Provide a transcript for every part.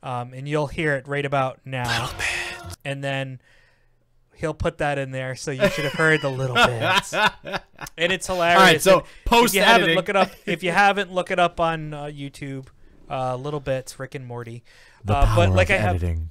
and you'll hear it right about now. And then he'll put that in there, so you should have heard the little bits. And it's hilarious. All right, so post if you haven't, look it up on YouTube. Little bits, Rick and Morty. The power but like of I have. editing.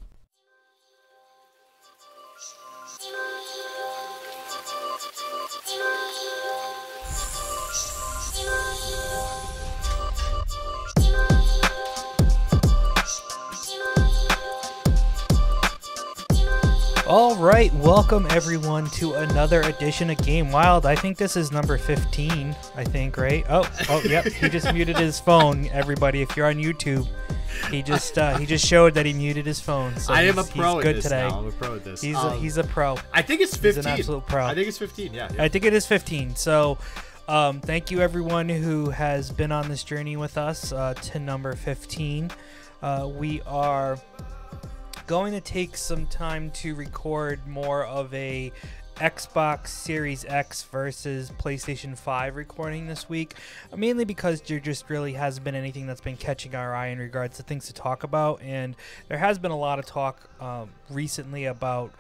All right, welcome everyone to another edition of Game Wild. I think this is number 15, I think, right? Oh, yep, he just muted his phone, everybody. If you're on YouTube, he just showed that he muted his phone. So I am a pro he's good at this today. now. I'm a pro at this. He's a pro. I think it's 15. He's an absolute pro. I think it's 15, yeah. I think it is 15. So thank you everyone who has been on this journey with us to number 15. We are going to take some time to record more of a Xbox Series X versus PlayStation 5 recording this week, mainly because there just really hasn't been anything that's been catching our eye in regards to things to talk about, and there has been a lot of talk recently about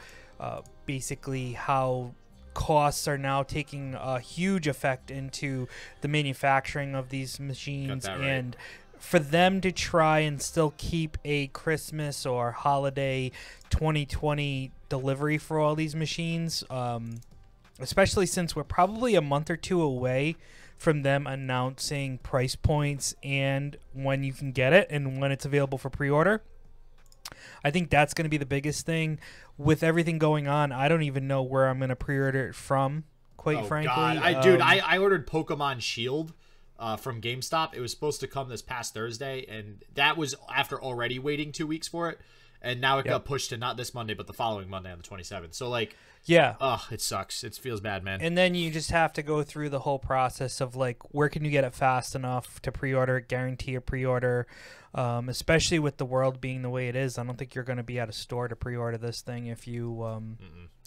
basically how costs are now taking a huge effect into the manufacturing of these machines, Got that right. And for them to try and still keep a Christmas or holiday 2020 delivery for all these machines, especially since we're probably a month or two away from them announcing price points and when you can get it and when it's available for pre-order. I think that's going to be the biggest thing. With everything going on, I don't even know where I'm going to pre-order it from, quite frankly. God. I ordered Pokemon Shield from GameStop. It was supposed to come this past Thursday, and that was after already waiting 2 weeks for it. And now it got pushed to not this Monday, but the following Monday on the 27th. So, like, yeah, it sucks. It feels bad, man. And then you just have to go through the whole process of, like, where can you get it fast enough to pre-order it, guarantee a pre-order, especially with the world being the way it is. I don't think you're going to be at a store to pre-order this thing if you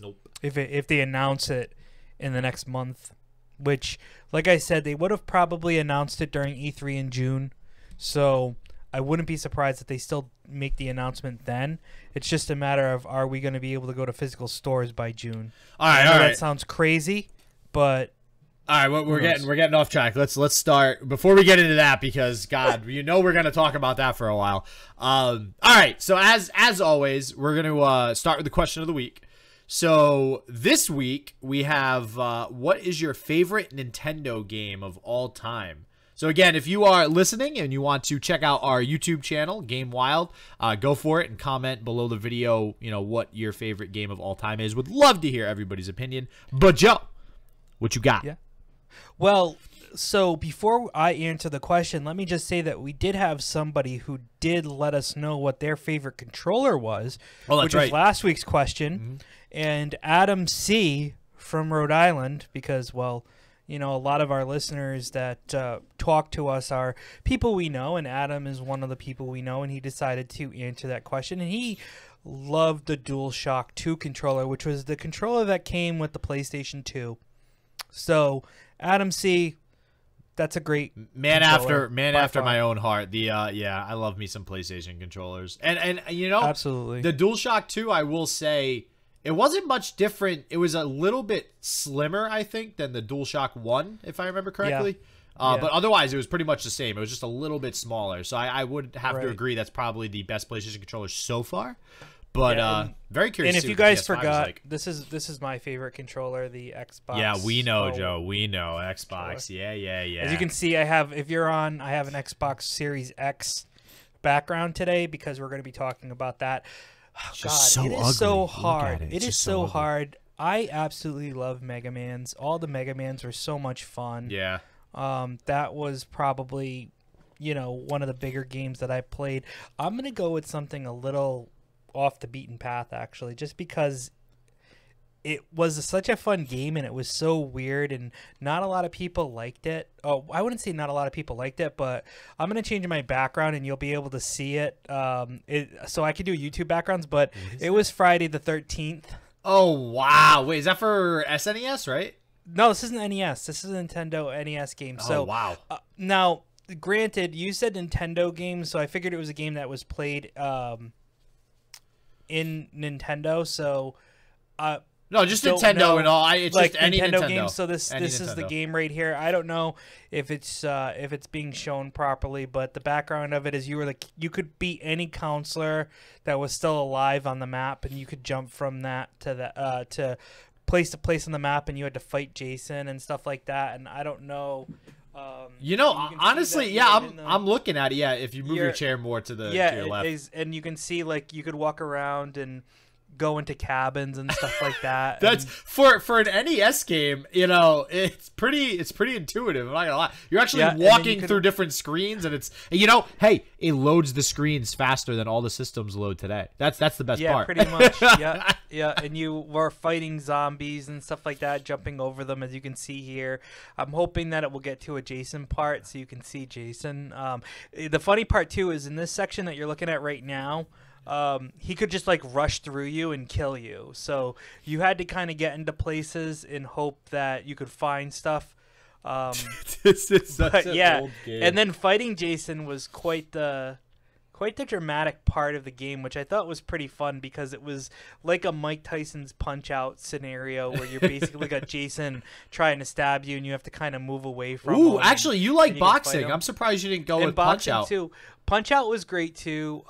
nope. If they announce it in the next month, which, like I said, they would have probably announced it during E3 in June, so I wouldn't be surprised if they still make the announcement then. It's just a matter of, are we going to be able to go to physical stores by June? All right, That sounds crazy, but all right, well, we're getting off track. Let's start before we get into that, because God, we're going to talk about that for a while. All right, so as always, we're going to start with the question of the week. So this week we have what is your favorite Nintendo game of all time? So again, if you are listening and you want to check out our YouTube channel, Game Wild, go for it and comment below the video, what your favorite game of all time is. Would love to hear everybody's opinion. But Joe, what you got? Yeah. Well, so before I answer the question, let me just say that we did have somebody who did let us know what their favorite controller was, which was last week's question. Mm-hmm. And Adam C. from Rhode Island, because, well, a lot of our listeners that talk to us are people we know, and Adam is one of the people we know, and he decided to answer that question. And he loved the DualShock 2 controller, which was the controller that came with the PlayStation 2. So, Adam C., that's a great man after my own heart. I love me some PlayStation controllers. And absolutely. The DualShock 2, I will say, it wasn't much different. It was a little bit slimmer, I think, than the DualShock 1, if I remember correctly. Yeah. But otherwise, it was pretty much the same. It was just a little bit smaller. So I would have to agree that's probably the best PlayStation controller so far. But very curious. And if you guys forgot, this is my favorite controller, the Xbox. Yeah, we know, Joe. We know Xbox. Controller. Yeah. As you can see, I have an Xbox Series X background today because we're going to be talking about that. Oh, God, it is so hard. It is so hard. I absolutely love Mega Mans. All the Mega Mans were so much fun. Yeah. That was probably, one of the bigger games that I played. I'm going to go with something a little off the beaten path, actually, just because it was such a fun game and it was so weird and not a lot of people liked it. Oh, I wouldn't say not a lot of people liked it, but I'm going to change my background and you'll be able to see it. So I could do YouTube backgrounds, but it was Friday the 13th. Oh, wow. Wait, is that for SNES, right? No, this isn't NES. This is a Nintendo NES game. Oh, wow. Now, granted, you said Nintendo games, so I figured it was a game that was played in Nintendo. So, no, just Nintendo and all. It's like just any Nintendo game. So this is the game right here. I don't know if it's being shown properly, but the background of it is you could be any counselor that was still alive on the map, and you could jump from that to place to place on the map, and you had to fight Jason and stuff like that. And I don't know. Honestly, yeah, I'm looking at it. Yeah, if you move your chair more to to your left, and you can see like you could walk around and go into cabins and stuff like that. That's for an NES game. It's pretty intuitive. I'm not gonna lie. You're actually walking through different screens, and it's hey, it loads the screens faster than all the systems load today. That's the best part. Yeah, pretty much. yeah. And you were fighting zombies and stuff like that, jumping over them, as you can see here. I'm hoping that it will get to a Jason part, so you can see Jason. The funny part too is in this section that you're looking at right now. He could just like rush through you and kill you. So you had to kind of get into places in hope that you could find stuff. This is such an old game. And then fighting Jason was quite the dramatic part of the game, which I thought was pretty fun because it was like a Mike Tyson's Punch-Out scenario where you're basically got Jason trying to stab you and you have to kind of move away from him. Ooh, actually, you like boxing. I'm surprised you didn't go with Punch-Out. Too. Punch-Out was great too.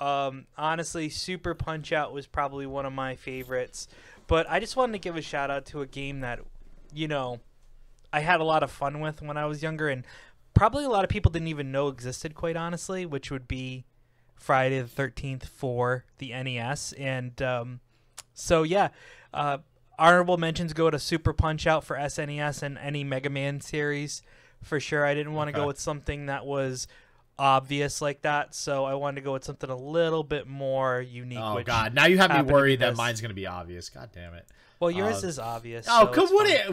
Honestly, Super Punch-Out was probably one of my favorites. But I just wanted to give a shout-out to a game that, I had a lot of fun with when I was younger, and probably a lot of people didn't even know existed, quite honestly, which would be Friday the 13th for the NES. And honorable mentions go to Super Punch-Out for SNES and any Mega Man series for sure. I didn't want to go with something that was obvious like that, so I wanted to go with something a little bit more unique. Oh God, now you have me worried that mine's gonna be obvious. God damn it. Well, yours is obvious. Oh,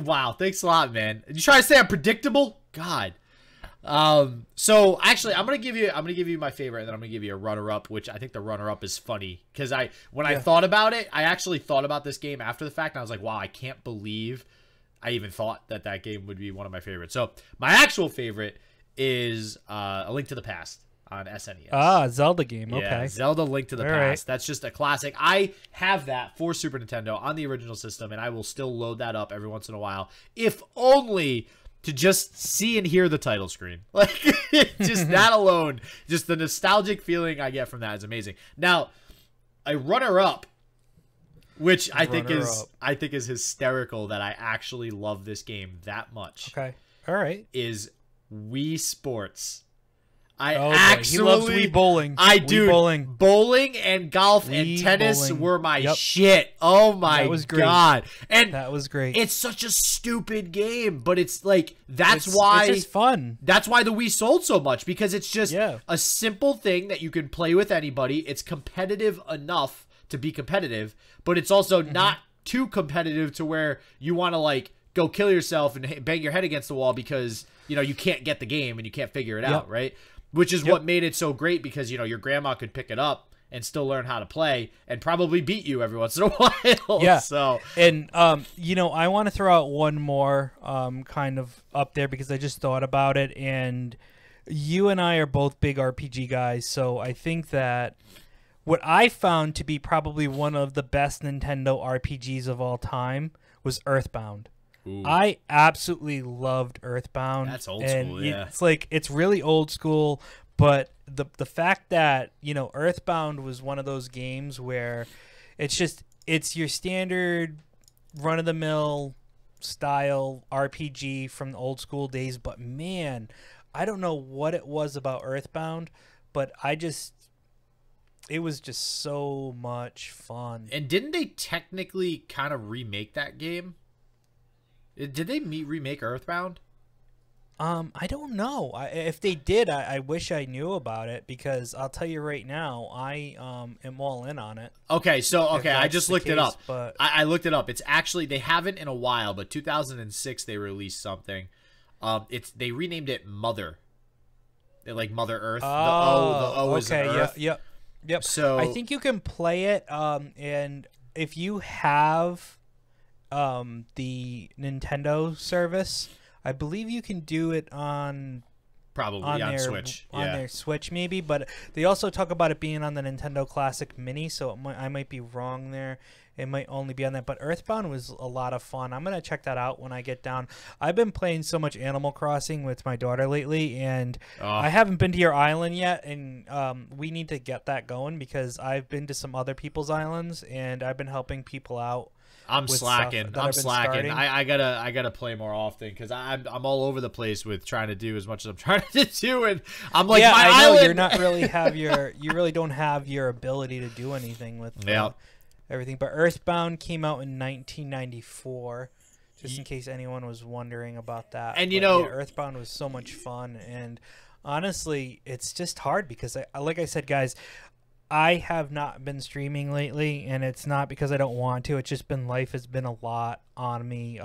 wow, thanks a lot, man. You trying to say I'm predictable? God. So actually, I'm gonna give you my favorite, and then I'm gonna give you a runner-up, which I think the runner-up is funny because I thought about it, I actually thought about this game after the fact, and I was like, wow, I can't believe I even thought that game would be one of my favorites. So my actual favorite is A Link to the Past on SNES. Ah, Zelda game. Okay. Yeah, Zelda Link to the Past. Right. That's just a classic. I have that for Super Nintendo on the original system, and I will still load that up every once in a while, if only to just see and hear the title screen. Like, just that alone, just the nostalgic feeling I get from that is amazing. Now, a runner-up, which I think is hysterical that I actually love this game that much. Okay. All right. Is Wii Sports. He loves Wii bowling. Bowling and golf and tennis were my shit. Oh my God. And that was great. It's such a stupid game, but it's like it's just fun. That's why the Wii sold so much, because it's just a simple thing that you can play with anybody. It's competitive enough to be competitive, but it's also not too competitive to where you want to like go kill yourself and bang your head against the wall because you can't get the game and you can't figure it out, right? Which is what made it so great, because your grandma could pick it up and still learn how to play and probably beat you every once in a while. Yeah. So, and I want to throw out one more kind of up there because I just thought about it, and you and I are both big RPG guys, so I think that what I found to be probably one of the best Nintendo RPGs of all time was Earthbound. Ooh. I absolutely loved Earthbound. That's old school, yeah. It's really old school, but the fact that, Earthbound was one of those games where it's your standard run-of-the-mill style RPG from the old school days, but man, I don't know what it was about Earthbound, but it was just so much fun. And didn't they technically kind of remake that game? Did they remake Earthbound? I don't know. If they did, I wish I knew about it, because I'll tell you right now, I am all in on it. Okay, I just looked it up. But I looked it up. It's actually, they haven't in a while, but 2006 they released something. They renamed it Mother. Like Mother Earth. Oh, the O is an Earth. Yep. So I think you can play it, and if you have the Nintendo service, I believe you can do it on Probably on Switch. On their Switch, maybe. But they also talk about it being on the Nintendo Classic Mini, so I might be wrong there. It might only be on that. But Earthbound was a lot of fun. I'm going to check that out when I get down. I've been playing so much Animal Crossing with my daughter lately, and I haven't been to your island yet, and we need to get that going because I've been to some other people's islands, and I've been helping people out. I'm slacking. I gotta play more often because I'm all over the place with trying to do as much as I'm trying to do, and I'm like, yeah, my I know island. you're not really have your you really don't have your ability to do anything with everything. But Earthbound came out in 1994, just in case anyone was wondering about that. And Earthbound was so much fun, and honestly, it's just hard because like I said, guys. I have not been streaming lately, and it's not because I don't want to. It's just been life has been a lot on me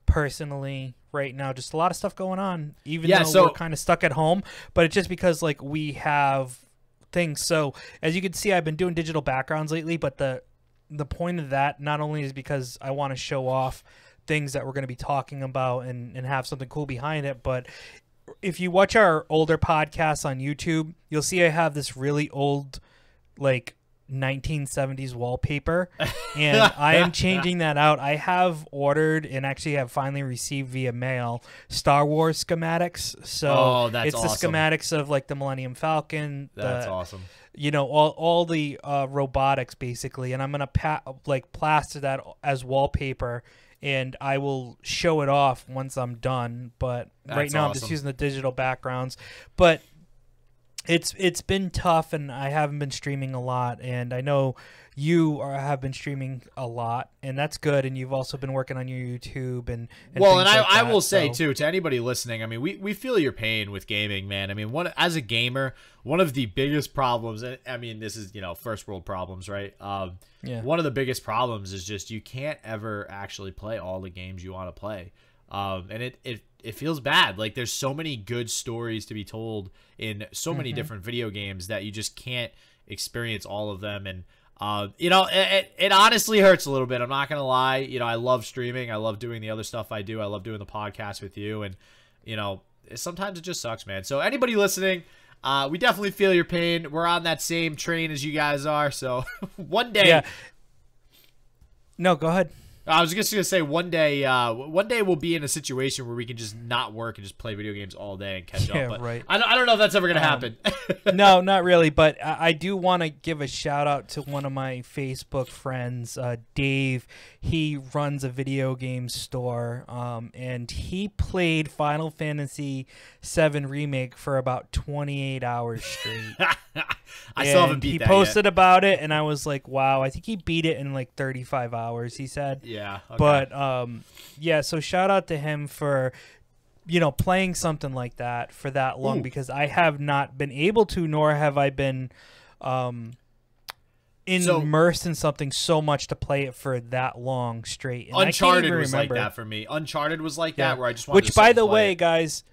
personally right now. Just a lot of stuff going on, even though we're kind of stuck at home. But it's just because like we have things. So as you can see, I've been doing digital backgrounds lately. But the point of that not only is because I want to show off things that we're going to be talking about and have something cool behind it, but if you watch our older podcasts on YouTube, you'll see I have this really old like 1970s wallpaper, and I am changing that out. I have ordered and actually have finally received via mail Star Wars schematics. So that's it's awesome. The schematics of like the Millennium Falcon. That's awesome. All the robotics basically, and I'm gonna plaster that as wallpaper, and I will show it off once I'm done. But right now I'm just using the digital backgrounds. But it's been tough, and I haven't been streaming a lot, and I know you have been streaming a lot, and that's good, and you've also been working on your YouTube and well, and I will say too, to anybody listening, I mean, we feel your pain with gaming, man. I mean, as a gamer, one of the biggest problems, I mean, this is, first world problems, right? One of the biggest problems is just you can't ever actually play all the games you want to play. And it feels bad. Like there's so many good stories to be told in so many different video games that you just can't experience all of them. And it honestly hurts a little bit. I'm not gonna lie. I love streaming. I love doing the other stuff I do. I love doing the podcast with you. And sometimes it just sucks, man. So anybody listening, we definitely feel your pain. We're on that same train as you guys are. So one day. Yeah. No, go ahead. I was just gonna say one day we'll be in a situation where we can just not work and just play video games all day and catch up. But right. I don't know if that's ever gonna happen. No, not really. But I do want to give a shout out to one of my Facebook friends, Dave. He runs a video game store, and he played Final Fantasy VII Remake for about 28 hours straight. I still haven't beat that yet. He posted about it, and I was like, wow, I think he beat it in like 35 hours, he said. Yeah. Okay. But, yeah, so shout out to him for, playing something like that for that long, because I have not been able to, nor have I been immersed in something so much to play it for that long straight. And Uncharted was like that for me. Uncharted was like that, where I just wanted to sit and play it.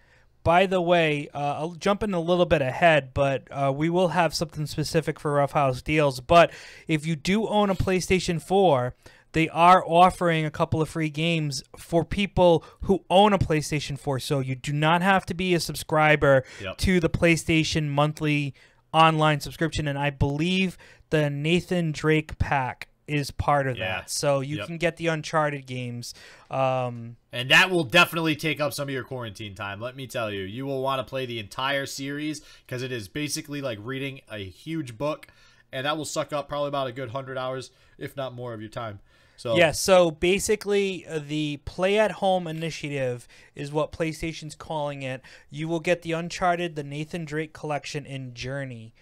By the way, I'll jump in a little bit ahead, but we will have something specific for Ruffhouse Deals. But if you do own a PlayStation 4, they are offering a couple of free games for people who own a PlayStation 4. So you do not have to be a subscriber to the PlayStation monthly online subscription. And I believe the Nathan Drake pack is part of that. So you can get the Uncharted games. And that will definitely take up some of your quarantine time. Let me tell you, you will want to play the entire series because it is basically like reading a huge book, and that will suck up probably about a good 100 hours, if not more, of your time. So yeah, so basically the Play at Home initiative is what PlayStation's calling it. You will get the Uncharted, the Nathan Drake collection, and Journey.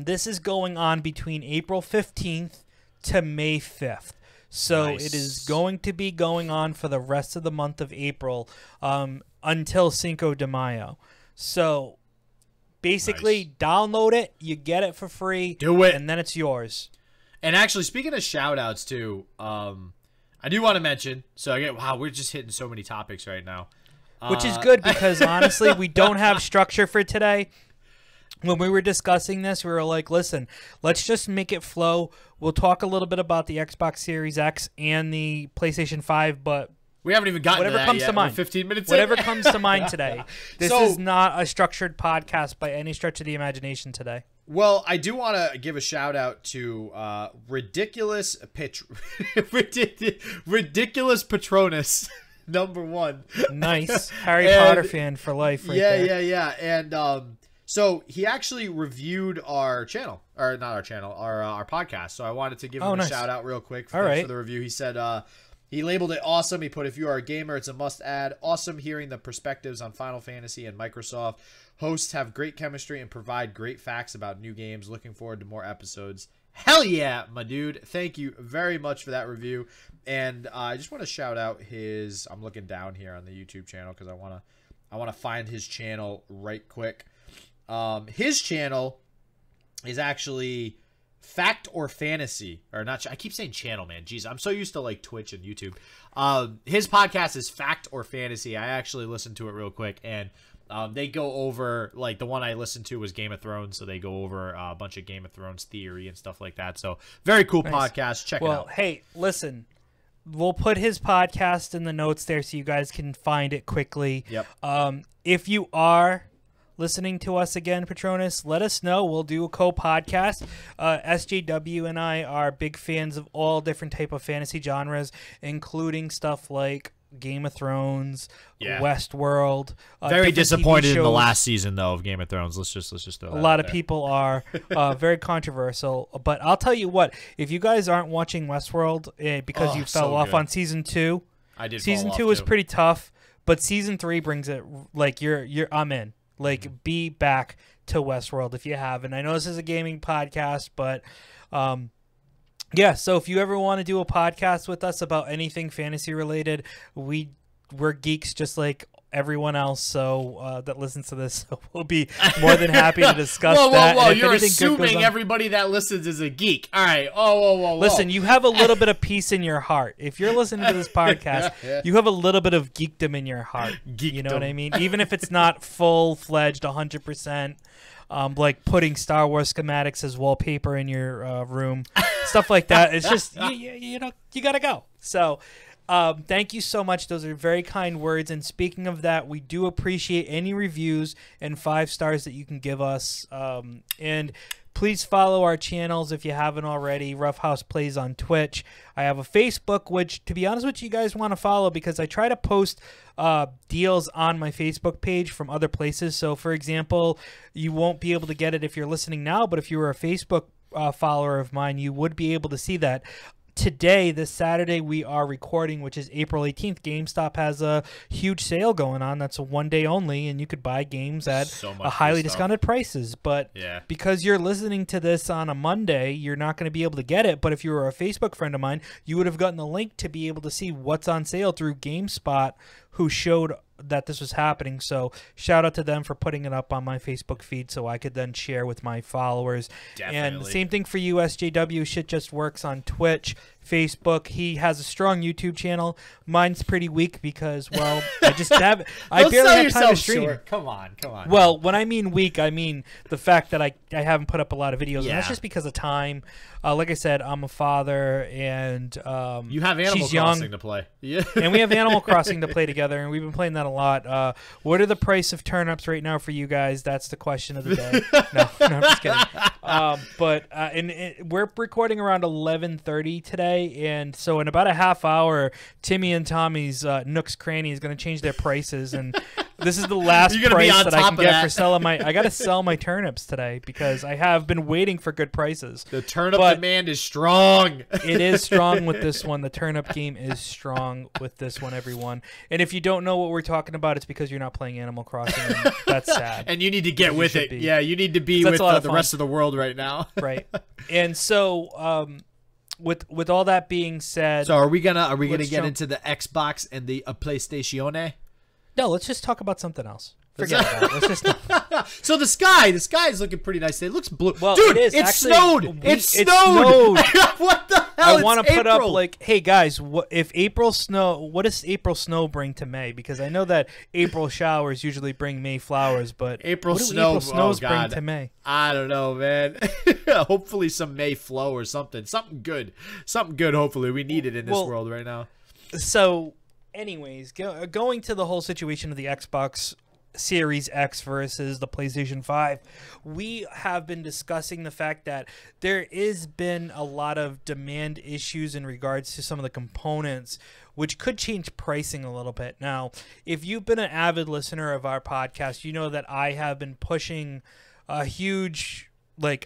This is going on between April 15th to May 5th. So it is going to be going on for the rest of the month of April until Cinco de Mayo. So basically download it, you get it for free. Do it. And then it's yours. And actually, speaking of shout-outs, too, I do want to mention, so again, wow, we're just hitting so many topics right now. Which is good because, honestly, we don't have structure for today. When we were discussing this, we were like, listen, let's just make it flow. We'll talk a little bit about the Xbox Series X and the PlayStation 5, but We haven't even gotten whatever to that comes yet. to mind. We're 15 minutes Whatever in. comes to mind today. This is not a structured podcast by any stretch of the imagination today. Well, I do want to give a shout out to ridiculous Patronus number 1. Nice. Harry Potter fan for life right there. Yeah. And so he actually reviewed our channel, or not our channel, our podcast. So I wanted to give him a shout out real quick for the review. He said he labeled it awesome. He put, if you are a gamer, it's a must add. Awesome hearing the perspectives on Final Fantasy and Microsoft. Hosts have great chemistry and provide great facts about new games. Looking forward to more episodes. Hell yeah, my dude. Thank you very much for that review. And I just want to shout out his, I'm looking down here on the YouTube channel because I want to find his channel right quick. His channel is actually Fact or Fantasy, or not. I keep saying channel, man. Jeez, I'm so used to like Twitch and YouTube. His podcast is Fact or Fantasy. I actually listened to it real quick, and they go over, like, the one I listened to was Game of Thrones, so they go over a bunch of Game of Thrones theory and stuff like that. So very cool podcast. Check it out. Well, hey, listen. We'll put his podcast in the notes there so you guys can find it quickly. Yep. If you are listening to us again, Patronus, let us know. We'll do a co-podcast. SJW and I are big fans of all different type of fantasy genres, including stuff like Game of Thrones, Westworld. Very disappointed in the last season though of Game of Thrones. Let's just throw that a lot of people are very controversial. But I'll tell you what, if you guys aren't watching Westworld because you fell off on season 2, I did. Season 2 is pretty tough, but season 3 brings it. Like I'm in. Like be back to Westworld if you haven't. I know this is a gaming podcast, but yeah, so if you ever want to do a podcast with us about anything fantasy related, we're geeks just like everyone else that listens to this. So we'll be more than happy to discuss that. Whoa, you're assuming everybody that listens is a geek. All right. Whoa. Listen, you have a little bit of peace in your heart. If you're listening to this podcast, you have a little bit of geekdom in your heart. Geekdom. You know what I mean? Even if it's not full-fledged 100%. Like putting Star Wars schematics as wallpaper in your room, stuff like that. It's just you gotta go. So, thank you so much. Those are very kind words. And speaking of that, we do appreciate any reviews and 5 stars that you can give us. And please follow our channels if you haven't already. Ruffhouse Plays on Twitch. I have a Facebook, which, to be honest with you guys, want to follow because I try to post deals on my Facebook page from other places. So, for example, you won't be able to get it if you're listening now, but if you were a Facebook follower of mine, you would be able to see that. Today, this Saturday, we are recording, which is April 18th. GameStop has a huge sale going on. That's a 1 day only, and you could buy games at highly discounted prices. But because you're listening to this on a Monday, you're not going to be able to get it. But if you were a Facebook friend of mine, you would have gotten the link to be able to see what's on sale through GameSpot, who showed that this was happening. So shout out to them for putting it up on my Facebook feed so I could then share with my followers. Definitely. And the same thing for you, SJW. Shit just works on Twitch, Facebook. He has a strong YouTube channel. Mine's pretty weak because, well, I just have I barely have time to stream. Short. Come on. Well, when I mean weak, I mean the fact that I haven't put up a lot of videos, and that's just because of time. Like I said, I'm a father, and you have Animal Crossing to play. Yeah, and we have Animal Crossing to play together, and we've been playing that a lot. What are the price of turnips right now for you guys? That's the question of the day. No, I'm just kidding. We're recording around 11:30 today, and so in about a half hour, Timmy and Tommy's Nook's Cranny is going to change their prices, and this is the last price that I can get for selling my. I got to sell my turnips today because I have been waiting for good prices. The turnip demand is strong. It is strong with this one. The turnip game is strong with this one, everyone. And if you don't know what we're talking about, it's because you're not playing Animal Crossing. And that's sad. And you need to get with it. Yeah, you need to be with the rest of the world right now. Right. And so, with all that being said, so are we gonna get into the Xbox and the PlayStation? No, let's just talk about something else. Forget about it. Let's just. So the sky is looking pretty nice. It looks blue. Well, dude, it is. It actually, snowed. It snowed. What the hell? I want to put up like, hey guys, what does April snow bring to May? Because I know that April showers usually bring May flowers, but April what do April snows bring to May? I don't know, man. Hopefully some May flow or something. Something good. Hopefully we need it in this world right now. So anyways, going to the whole situation of the Xbox Series X versus the PlayStation 5, we have been discussing the fact that there has been a lot of demand issues in regards to some of the components, which could change pricing a little bit. Now, if you've been an avid listener of our podcast, you know that I have been pushing a huge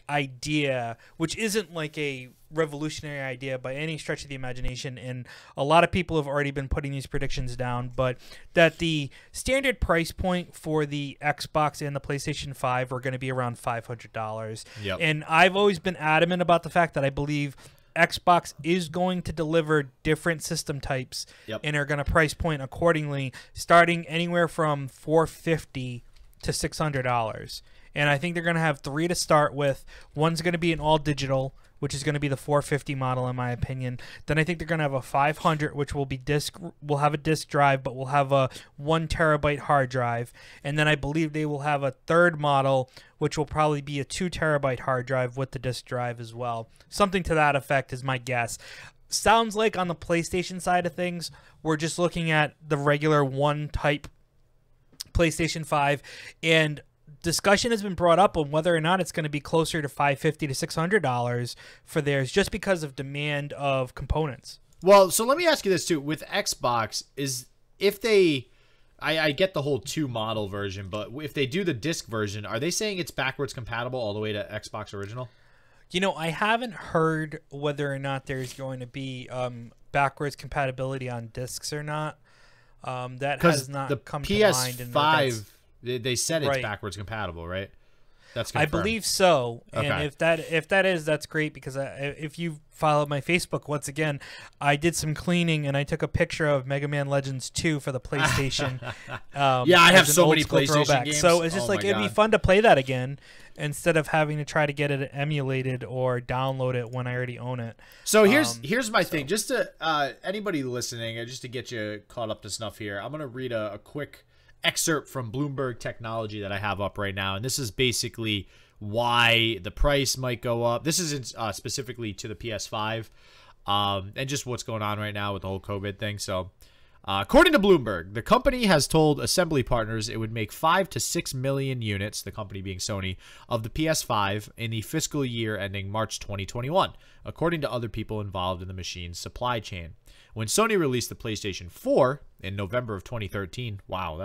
idea, which isn't like a revolutionary idea by any stretch of the imagination, and a lot of people have already been putting these predictions down, but that the standard price point for the Xbox and the PlayStation 5 are going to be around $500. Yep. And I've always been adamant about the fact that I believe Xbox is going to deliver different system types, and are going to price point accordingly, starting anywhere from $450 to $600. And I think they're going to have 3 to start with. One's going to be an all digital, which is going to be the 450 model, in my opinion. Then I think they're going to have a 500, which will have a disk drive, but will have a 1 terabyte hard drive. And then I believe they will have a third model, which will probably be a 2 terabyte hard drive with the disk drive as well. Something to that effect is my guess. Sounds like on the PlayStation side of things, we're just looking at the regular 1 type PlayStation 5, and discussion has been brought up on whether or not it's going to be closer to $550 to $600 for theirs, just because of demand of components. Well, so let me ask you this too: with Xbox, I get the whole 2 model version, but if they do the disc version, are they saying it's backwards compatible all the way to Xbox original? You know, I haven't heard whether or not there's going to be backwards compatibility on discs or not. That has not come to mind. The PS5, they said it's backwards compatible, right? That's confirmed. I believe so. Okay. And if that is, that's great, because if you follow my Facebook, once again, I did some cleaning and I took a picture of Mega Man Legends 2 for the PlayStation. Yeah, I have so many PlayStation games. So it's just it'd be fun to play that again instead of having to try to get it emulated or download it when I already own it. So here's my thing. Just to anybody listening, just to get you caught up to snuff here, I'm going to read a quick excerpt from Bloomberg Technology that I have up right now, and this is basically why the price might go up. This isn't specifically to the PS5, and just what's going on right now with the whole COVID thing. So according to Bloomberg, the company has told assembly partners it would make 5 to 6 million units, the company being Sony, of the PS5 in the fiscal year ending March 2021, according to other people involved in the machine's supply chain. When Sony released the PlayStation 4 in November of 2013, wow,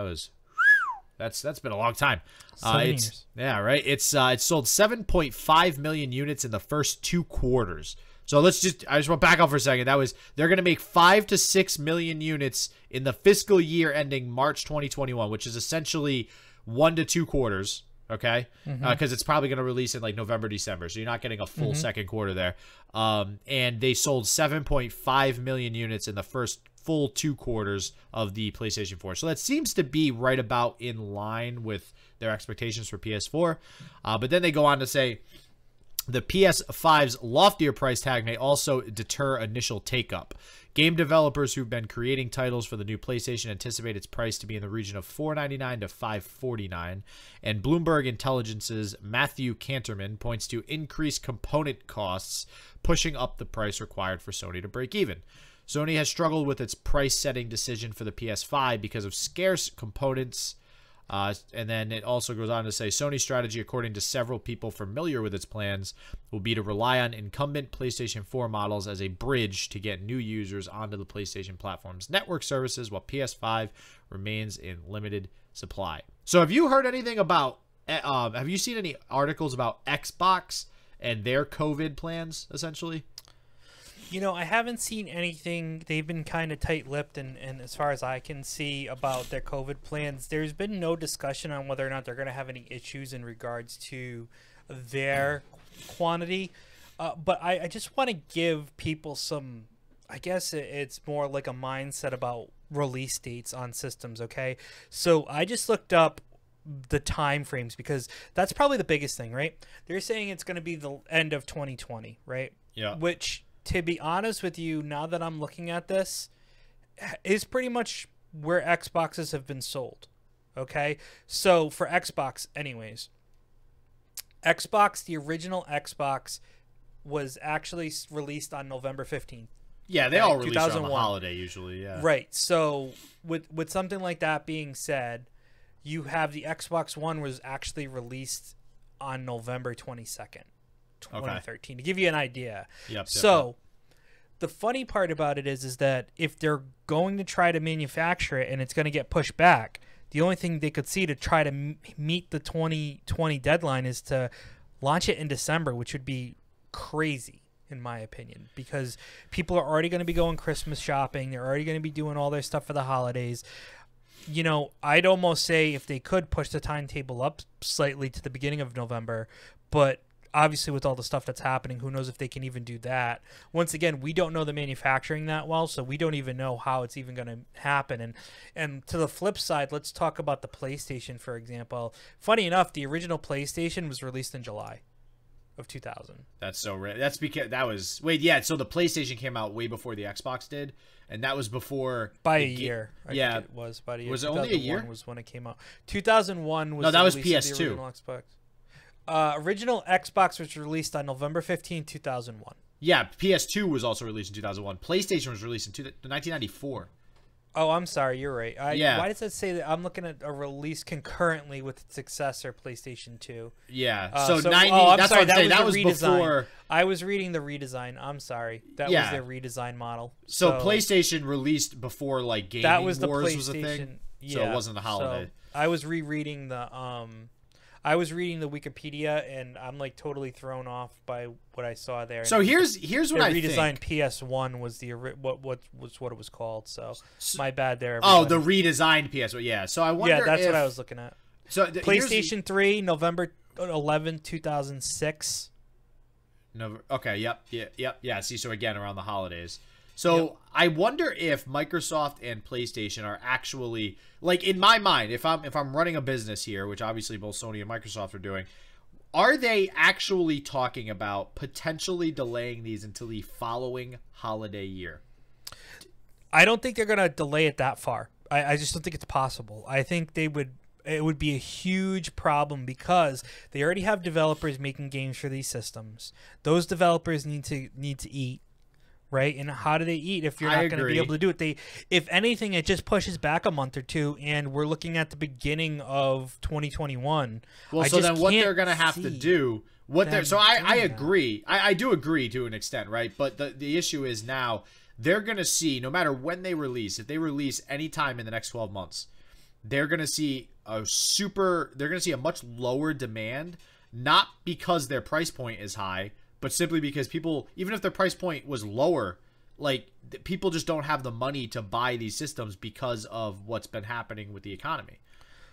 that's been a long time. 7 years. Yeah, right. It sold 7.5 million units in the first 2 quarters. So I just want to back up for a second. They're going to make 5 to 6 million units in the fiscal year ending March 2021, which is essentially 1 to 2 quarters. Okay, because it's probably going to release in like November, December, so you're not getting a full second quarter there. And they sold 7.5 million units in the first full 2 quarters of the PlayStation 4. So that seems to be right about in line with their expectations for PS4. But then they go on to say the PS5's loftier price tag may also deter initial take-up. Game developers who've been creating titles for the new PlayStation anticipate its price to be in the region of $499 to $549, and Bloomberg Intelligence's Matthew Canterman points to increased component costs pushing up the price required for Sony to break even. Sony has struggled with its price-setting decision for the PS5 because of scarce components. And then it also goes on to say Sony's strategy, according to several people familiar with its plans, will be to rely on incumbent PlayStation 4 models as a bridge to get new users onto the PlayStation platform's network services, while PS5 remains in limited supply. So have you heard anything about, have you seen any articles about Xbox and their COVID plans, essentially? You know, I haven't seen anything. They've been kind of tight-lipped, and as far as I can see about their COVID plans, there's been no discussion on whether or not they're going to have any issues in regards to their quantity. But I just want to give people some, I guess it's more like a mindset about release dates on systems, okay? So I just looked up the time frames, because that's probably the biggest thing, right? They're saying it's going to be the end of 2020, right? Yeah. Which, to be honest with you, now that I'm looking at this, is pretty much where Xboxes have been sold. Okay? So for Xbox, anyways, the original Xbox was actually released on November 15th. Yeah, they all release on the holiday usually, yeah. Right. So with something like that being said, you have the Xbox One was actually released on November 22nd, 2013, to give you an idea. So the funny part about it is that if they're going to try to manufacture it and it's going to get pushed back, the only thing they could see to try to meet the 2020 deadline is to launch it in December, which would be crazy in my opinion, because people are already going to be going Christmas shopping. They're already going to be doing all their stuff for the holidays. You know, I'd almost say if they could push the timetable up slightly to the beginning of November, but obviously with all the stuff that's happening, who knows if they can even do that. Once again, we don't know the manufacturing that well, so we don't even know how it's even going to happen. And to the flip side, let's talk about the PlayStation, for example. Funny enough, the original PlayStation was released in July of 2000. That's so rare. That's because that was so the PlayStation came out way before the Xbox did, and that was before by a year. I think it was by a year. Was it only a year? Was when it came out. 2001 was that was PS2. The original Xbox. Original Xbox was released on November 15, 2001. Yeah, PS2 was also released in 2001. PlayStation was released in 1994. Oh, I'm sorry. You're right. Why does it say that? I'm looking at a release concurrently with its successor, PlayStation 2. Yeah. I'm sorry. That was before. I was reading the redesign. I'm sorry. That was their redesign model. So PlayStation released before like Gaming Wars was a thing. Yeah, so it wasn't the holiday. So I was rereading the Wikipedia, and I'm like totally thrown off by what I saw there. So here's what I think. Redesigned PS1 was what it was called. So my bad there. Everybody. Oh, the redesigned PS1. Yeah. So I wonder. Yeah, that's what I was looking at. So PlayStation 3, November 11, 2006. No. Okay. Yep. Yeah. See. So again, around the holidays. So I wonder if Microsoft and PlayStation are actually, like, in my mind, if I'm running a business here, which obviously both Sony and Microsoft are doing, are they actually talking about potentially delaying these until the following holiday year? I don't think they're going to delay it that far. I just don't think it's possible. I think it would be a huge problem because they already have developers making games for these systems. Those developers need to eat. Right, and how do they eat if you're not going to be able to do it? If anything, it just pushes back a month or two, and we're looking at the beginning of 2021. Well, so then what they're going to have to do, I agree. I do agree to an extent, right? But the issue is now they're going to see, no matter when they release, if they release any time in the next 12 months, they're going to see a much lower demand, not because their price point is high, but simply because people, even if their price point was lower, like, people just don't have the money to buy these systems because of what's been happening with the economy.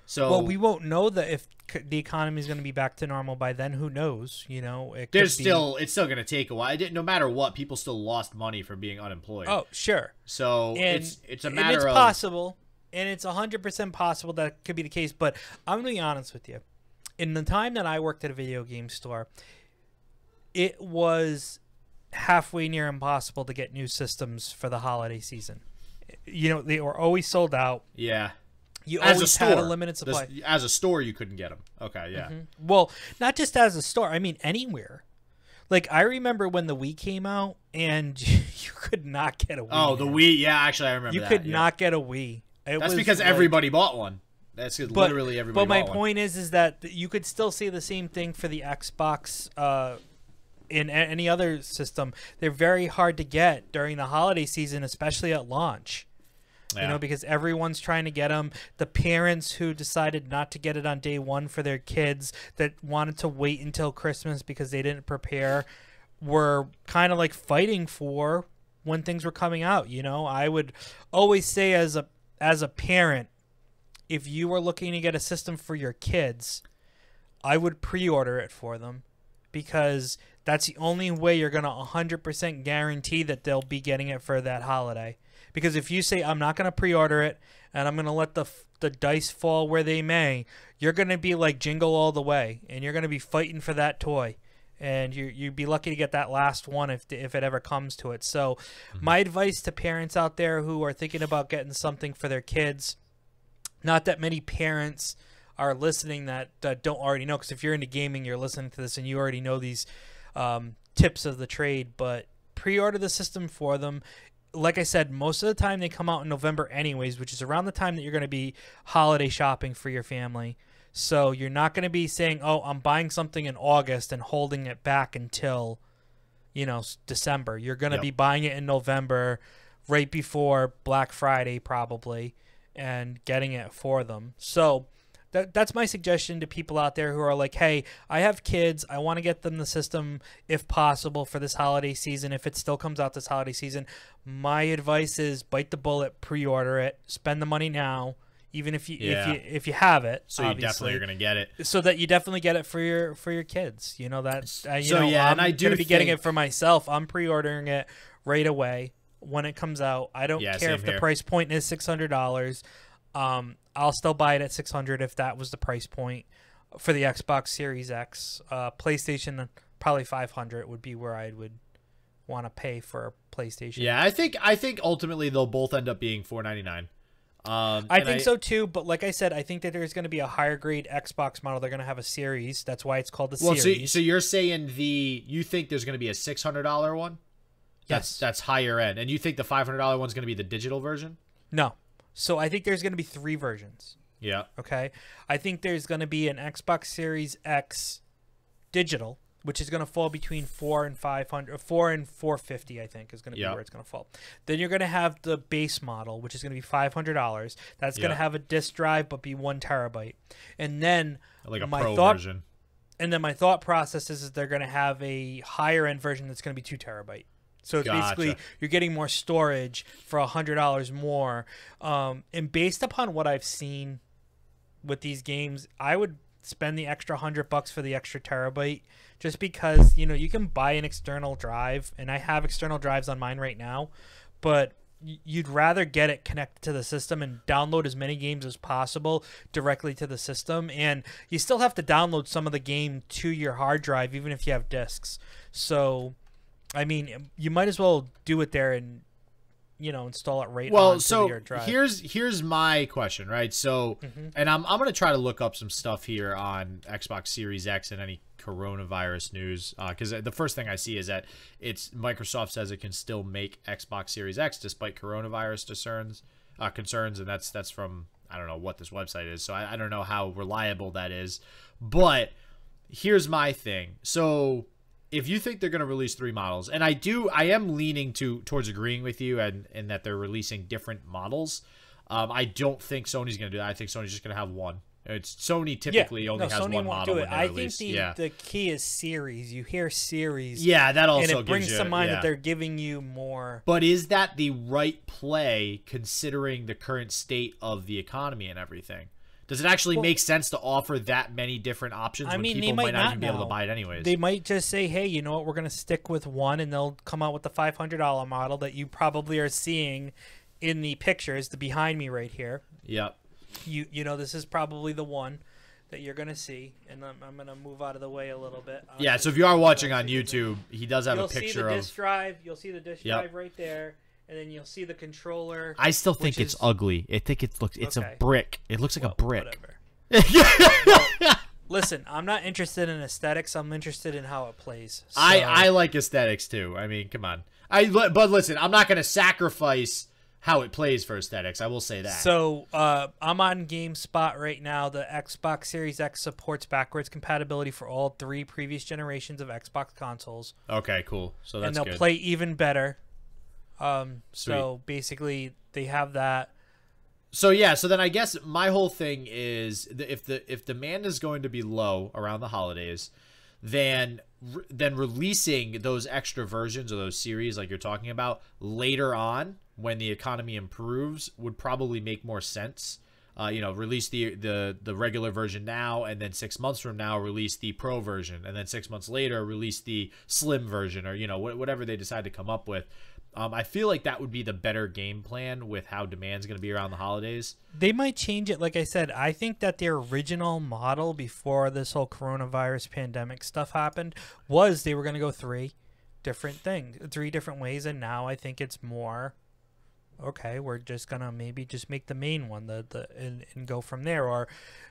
So, well, we won't know that if the economy is going to be back to normal by then. Who knows? You know, it's still going to take a while. No matter what, people still lost money from being unemployed. Oh, sure. So it's a matter of, it's possible, and it's 100% possible that could be the case. But I'm going to be honest with you. In the time that I worked at a video game store, it was halfway near impossible to get new systems for the holiday season. You know, they were always sold out. Yeah. You always had a limited supply. As a store, you couldn't get them. Okay, yeah. Mm-hmm. Well, not just as a store. I mean, anywhere. Like, I remember when the Wii came out, and you could not get a Wii. Oh, the Wii. Yeah, actually, I remember that. You could not get a Wii. That's because everybody bought one. That's literally everybody bought one. But my point is that you could still see the same thing for the Xbox in any other system. They're very hard to get during the holiday season, especially at launch. Yeah. You know, because everyone's trying to get them. The parents who decided not to get it on day one for their kids that wanted to wait until Christmas because they didn't prepare were kind of like fighting for when things were coming out. You know, I would always say as a parent, if you were looking to get a system for your kids, I would pre-order it for them, because that's the only way you're going to 100% guarantee that they'll be getting it for that holiday. Because if you say, I'm not going to pre-order it and I'm going to let the dice fall where they may, you're going to be like Jingle All the Way, and you're going to be fighting for that toy. And you'd be lucky to get that last one if it ever comes to it. So my advice to parents out there who are thinking about getting something for their kids, not that many parents are listening that don't already know, because if you're into gaming, you're listening to this and you already know these tips of the trade, but pre-order the system for them. Like I said, most of the time they come out in November anyways, which is around the time that you're going to be holiday shopping for your family. So you're not going to be saying, oh, I'm buying something in August and holding it back until, December. You're going to be buying it in November, right before Black Friday probably, and getting it for them. So that's my suggestion to people out there who are like, hey, I have kids. I want to get them the system if possible for this holiday season. If it still comes out this holiday season, my advice is bite the bullet, pre-order it, spend the money now, even if you have it. So you definitely are going to get it. So that you definitely get it for your kids. I'm and I do going to be getting it for myself. I'm pre-ordering it right away when it comes out. I don't care if the price point is $600. I'll still buy it at $600 if that was the price point for the Xbox Series X. PlayStation, probably $500 would be where I would want to pay for a PlayStation. Yeah, I think ultimately they'll both end up being $499. I think so too, but like I said, I think that there's going to be a higher grade Xbox model. They're going to have a series. That's why it's called the series. So you're saying you think there's going to be a $600 one? Yes. That's higher end. And you think the $500 one's going to be the digital version? No. So I think there's going to be 3 versions. Yeah. Okay. I think there's going to be an Xbox Series X digital, which is going to fall between $400 and $450. I think is going to be where it's going to fall. Then you're going to have the base model, which is going to be $500. That's going to have a disk drive, but be 1 terabyte. And then like a pro version. And then my thought process is they're going to have a higher end version that's going to be 2 terabyte. So it's basically you're getting more storage for $100 more. And based upon what I've seen with these games, I would spend the extra $100 for the extra terabyte, just because you can buy an external drive, and I have external drives on mine right now, but you'd rather get it connected to the system and download as many games as possible directly to the system. And you still have to download some of the game to your hard drive, even if you have discs. So I mean, you might as well do it there and install it right onto your drive. Here's my question, right? So, and I'm going to try to look up some stuff here on Xbox Series X and any coronavirus news, because the first thing I see is that Microsoft says it can still make Xbox Series X despite coronavirus concerns, and that's from, I don't know what this website is, so I don't know how reliable that is. But here's my thing. So if you think they're going to release 3 models, and I am leaning towards agreeing with you and that they're releasing different models. I don't think Sony's going to do that. I think Sony's just going to have one. Sony typically only has Sony one model when they release. I think the key is series. You hear series. Yeah, that also and it brings to mind that they're giving you more. But is that the right play considering the current state of the economy and everything? Does it actually make sense to offer that many different options when people might not even be able to buy it anyways? They might just say, hey, you know what, we're going to stick with one, and they'll come out with the $500 model that you probably are seeing in the pictures, the behind me right here. Yep. This is probably the one that you're going to see, and I'm going to move out of the way a little bit. Yeah, so if you are watching on YouTube, he does have a picture of... You'll see the disk drive right there. And then you'll see the controller. I still think it's ugly. I think it's a brick. It looks like a brick. Whatever. Listen, I'm not interested in aesthetics. I'm interested in how it plays. So. I like aesthetics too. I mean, come on. But listen, I'm not going to sacrifice how it plays for aesthetics. I will say that. So I'm on GameSpot right now. The Xbox Series X supports backwards compatibility for all 3 previous generations of Xbox consoles. Okay, cool. So that's good. And they'll play even better. So basically they have that. So yeah, so then I guess my whole thing is if demand is going to be low around the holidays, then releasing those extra versions of those series like you're talking about later on when the economy improves would probably make more sense. Release the regular version now, and then 6 months from now release the pro version, and then 6 months later release the slim version, or whatever they decide to come up with. I feel like that would be the better game plan with how demand's going to be around the holidays. They might change it. Like I said, I think that their original model before this whole coronavirus pandemic stuff happened was they were going to go 3 different ways, and now I think it's more, okay, we're just going to maybe just make the main one and go from there. Or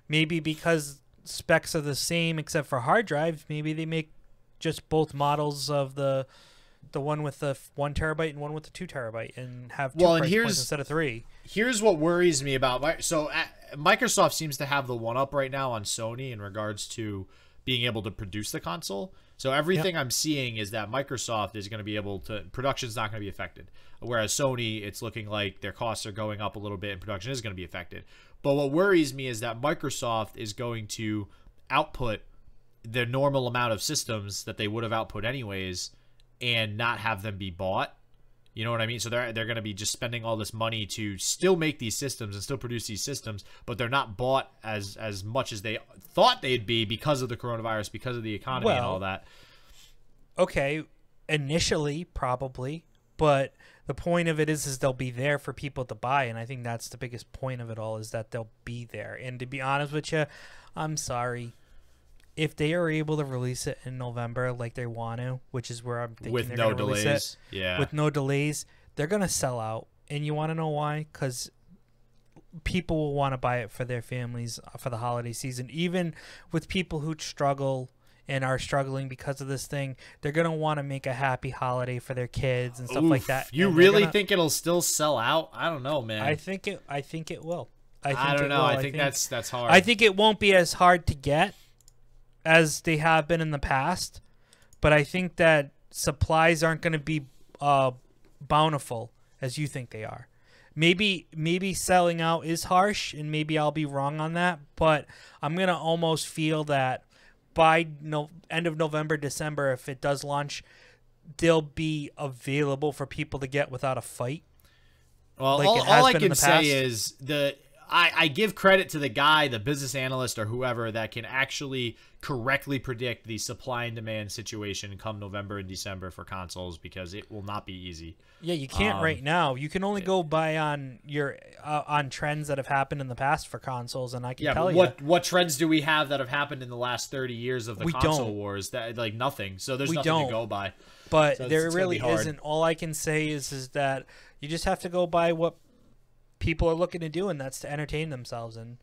maybe because specs are the same except for hard drives, maybe they make just both models of the the one with the 1 terabyte and one with the 2 terabyte, and have two Well, and price here's points instead of 3. Here's what worries me about Microsoft seems to have the one up right now on Sony in regards to being able to produce the console. So everything I'm seeing is that Microsoft is going to be able to, production's not going to be affected. Whereas Sony, it's looking like their costs are going up a little bit and production is going to be affected. But what worries me is that Microsoft is going to output the normal amount of systems that they would have output anyways and not have them be bought. You know what I mean? So they're going to be just spending all this money to still make these systems and still produce these systems, but they're not bought as much as they thought they'd be because of the coronavirus, because of the economy and all that. Okay, initially probably, but the point of it is they'll be there for people to buy, and I think that's the biggest point of it all, is that they'll be there. And to be honest with you, I'm sorry. If they are able to release it in November like they want to, which is where I'm thinking with they're no gonna release delays, it, with no delays, they're going to sell out. And you want to know why? Because people will want to buy it for their families for the holiday season. Even with people who struggle and are struggling because of this thing, they're going to want to make a happy holiday for their kids and stuff like that. You really think it'll still sell out? I don't know, man. I think it will. I don't know. I think that's hard. I think it won't be as hard to get as they have been in the past, but I think that supplies aren't going to be bountiful as you think they are. Maybe selling out is harsh, and maybe I'll be wrong on that, but I'm going to almost feel that by end of November, December, if it does launch, they'll be available for people to get without a fight. Well, like all I can say is I give credit to the guy, the business analyst or whoever, that can actually correctly predict the supply and demand situation come November and December for consoles, because it will not be easy. Yeah, you can't right now. You can only go by on your on trends that have happened in the past for consoles, and I can tell you what trends do we have that have happened in the last 30 years of the console wars? That like nothing. So there's nothing to go by. But so there really isn't. All I can say is that you just have to go by what people are looking to do, and that's to entertain themselves. And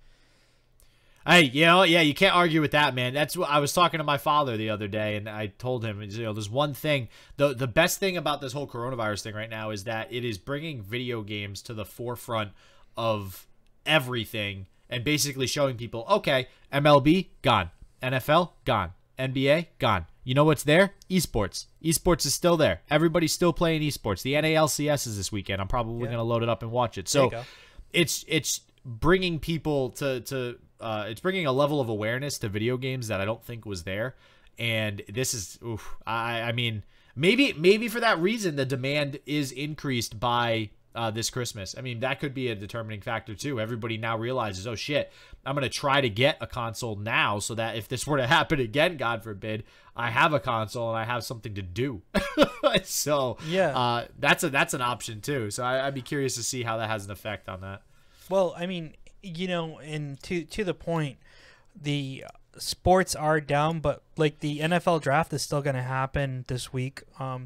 hey, you can't argue with that, man. That's what I was talking to my father the other day, and I told him, there's one thing. The best thing about this whole coronavirus thing right now is that it is bringing video games to the forefront of everything and basically showing people, okay, MLB gone, NFL gone, NBA gone. You know what's there? Esports. Esports is still there. Everybody's still playing esports. The NALCS is this weekend. I'm probably going to load it up and watch it. So it's bringing people to it's bringing a level of awareness to video games that I don't think was there. And this is, I mean, maybe for that reason, the demand is increased by this Christmas. I mean, that could be a determining factor too. Everybody now realizes, oh shit, I'm going to try to get a console now so that if this were to happen again, God forbid, I have a console and I have something to do. So yeah, that's an option too. So I'd be curious to see how that has an effect on that. Well, I mean, and to the point, the sports are down, but like the NFL draft is still going to happen this week,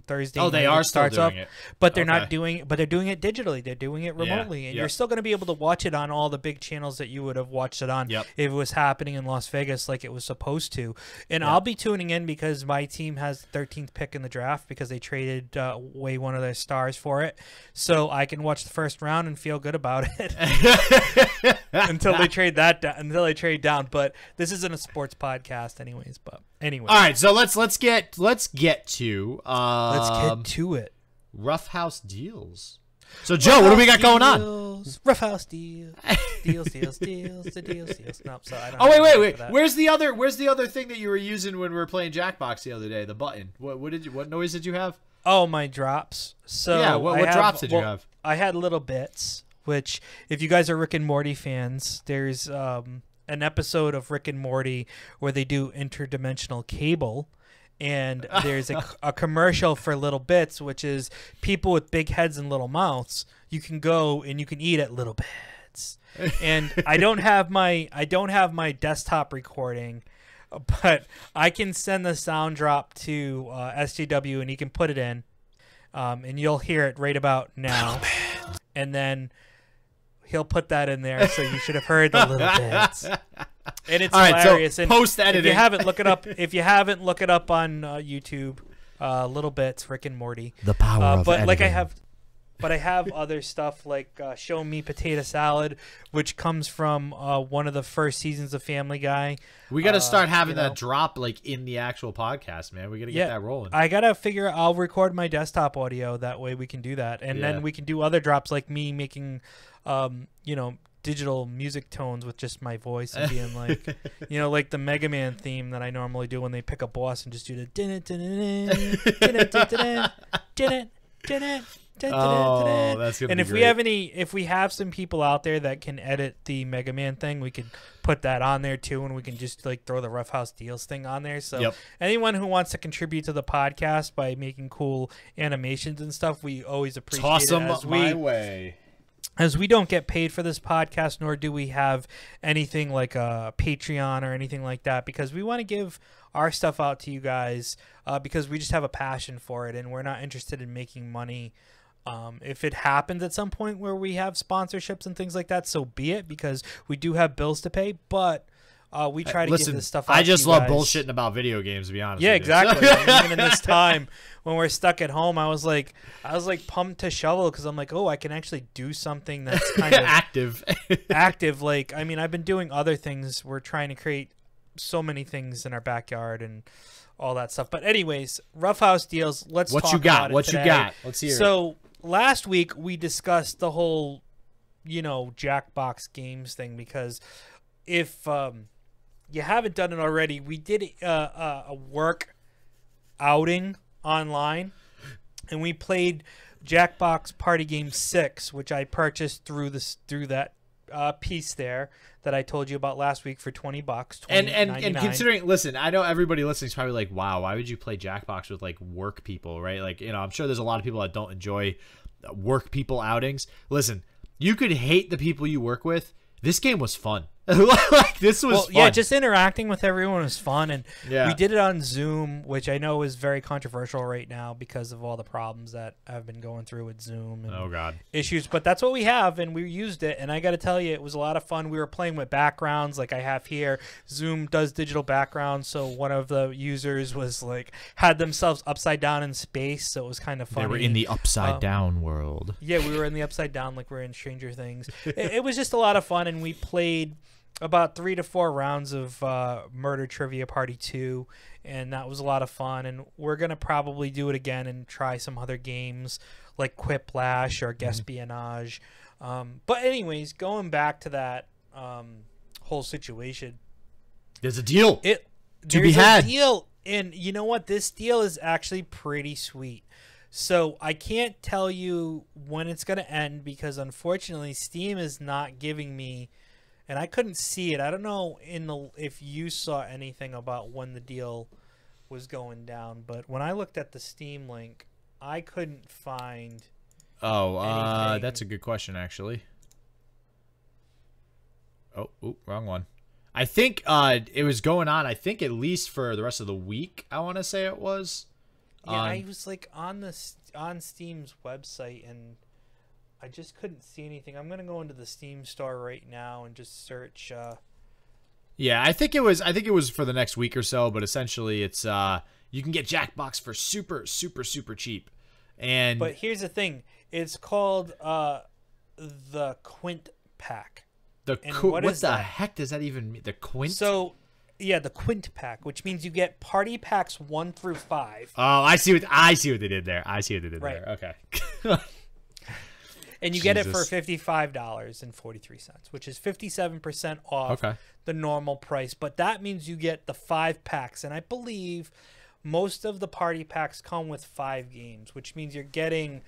Thursday. Oh, they are still doing it, but they're not doing it. But they're doing it digitally. They're doing it remotely, and you're still going to be able to watch it on all the big channels that you would have watched it on if it was happening in Las Vegas like it was supposed to. And I'll be tuning in because my team has the 13th pick in the draft because they traded away one of their stars for it, so I can watch the first round and feel good about it until they trade down. But this isn't a sports podcast, anyways. But anyway, all right. So let's get to it. Roughhouse deals. So Joe, what do we got going on? Roughhouse deals. Deals. No, sorry. I don't wait. Where's the other thing that you were using when we were playing Jackbox the other day? The button. What noise did you have? Oh, my drops. So yeah, what drops did you have? I had little bits. Which, if you guys are Rick and Morty fans, there's an episode of Rick and Morty where they do interdimensional cable, and there's a commercial for Little Bits, which is people with big heads and little mouths. You can go and you can eat at Little Bits. And I don't have my desktop recording, but I can send the sound drop to SJW and he can put it in, and you'll hear it right about now. And then he'll put that in there, so you should have heard the Little Bits. And it's hilarious. So post editing. If you haven't, look it up. If you haven't, look it up on YouTube. little bits, Rick and Morty. The power of but editing. like I have other stuff like Show Me Potato Salad, which comes from one of the first seasons of Family Guy. We got to start having that drop like in the actual podcast, man. We got to get that rolling. I got to figure I'll record my desktop audio. That way we can do that. And then we can do other drops like me making, digital music tones with just my voice and being like, like the Mega Man theme that I normally do when they pick a boss and just do the Oh, that's gonna and be if great. if we have some people out there that can edit the Mega Man thing, we could put that on there too, and we can just like throw the Ruffhouse Deals thing on there. So anyone who wants to contribute to the podcast by making cool animations and stuff, we always appreciate Toss them my way. As we don't get paid for this podcast, nor do we have anything like a Patreon or anything like that, because we want to give our stuff out to you guys because we just have a passion for it, and we're not interested in making money. If it happens at some point where we have sponsorships and things like that, so be it, because we do have bills to pay, but we try to give this stuff out I just to you love guys. bullshitting about video games, to be honest. Yeah, with you. exactly. Even in this time when we're stuck at home, I was like pumped to shovel because I'm like, oh, I can actually do something that's kind of active. Like, I mean, I've been doing other things. We're trying to create so many things in our backyard and all that stuff. But anyways, Ruffhouse Deals. Let's talk about it What today. you got? Let's hear it. So last week we discussed the whole, Jackbox Games thing, because if you haven't done it already, we did a work outing online, and we played Jackbox Party Game 6, which I purchased through that piece there that I told you about last week for $20. And considering, listen, I know everybody listening is probably like, wow, why would you play Jackbox with like work people, right? Like, I'm sure there's a lot of people that don't enjoy work people outings. Listen, you could hate the people you work with. This game was fun. Like, this was fun. Yeah, just interacting with everyone was fun, and we did it on Zoom, which I know is very controversial right now because of all the problems that I've been going through with Zoom and issues. But that's what we have, and we used it, and I got to tell you, it was a lot of fun. We were playing with backgrounds like I have here. Zoom does digital backgrounds, so one of the users was like had themselves upside down in space, so it was kind of funny. They were in the upside down world. Yeah, we were in the upside down like we're in Stranger Things. It was just a lot of fun, and we played about 3 to 4 rounds of Murder Trivia Party 2, and that was a lot of fun, and we're going to probably do it again and try some other games like Quiplash or Guespionage. But anyways, going back to that whole situation. There's a deal to be had. A deal, and you know what? This deal is actually pretty sweet. So I can't tell you when it's going to end because, unfortunately, Steam is not giving me... And I couldn't see it. I don't know if you saw anything about when the deal was going down, but when I looked at the Steam link, I couldn't find. Oh, that's a good question, actually. Oh, wrong one. I think it was going on. I think at least for the rest of the week. I want to say it was. Yeah, I was like on Steam's website and I just couldn't see anything. I'm gonna go into the Steam store right now and just search. Yeah, I think it was for the next week or so, but essentially it's you can get Jackbox for super cheap. But here's the thing: it's called the Quint Pack. What the heck does that even mean? The Quint? So, yeah, the Quint Pack, which means you get party packs 1 through 5. Oh, I see what they did there. There. Okay. And you get it for $55.43, which is 57% off the normal price. But that means you get the 5 packs. And I believe most of the party packs come with 5 games, which means you're getting,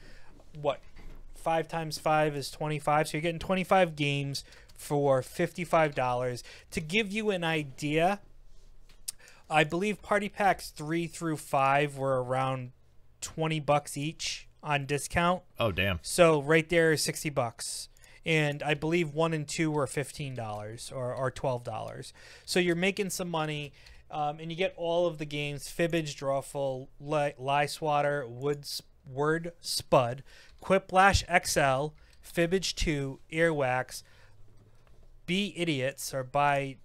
5 times 5 is 25. So you're getting 25 games for $55. To give you an idea, I believe party packs 3 through 5 were around $20 each on discount. Oh, damn. So right there is $60. And I believe 1 and 2 were $15 or $12. So you're making some money. And you get all of the games: Fibbage, Drawful, Lie Swatter, Word Spud, Quiplash XL, Fibbage 2, Earwax, Be Idiots, or Be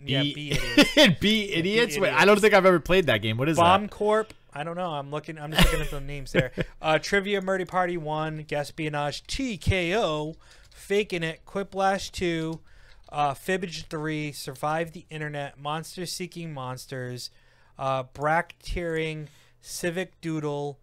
Idiots. Be Idiots? Wait, I don't think I've ever played that game. What is Bomb that? Corp, I don't know. I'm just looking at the names there. Trivia Murder Party 1, Gaspionage TKO, Faking It, Quiplash 2, Fibbage 3, Survive the Internet, Monster Seeking Monsters, Bracketeering, Civic Doodle,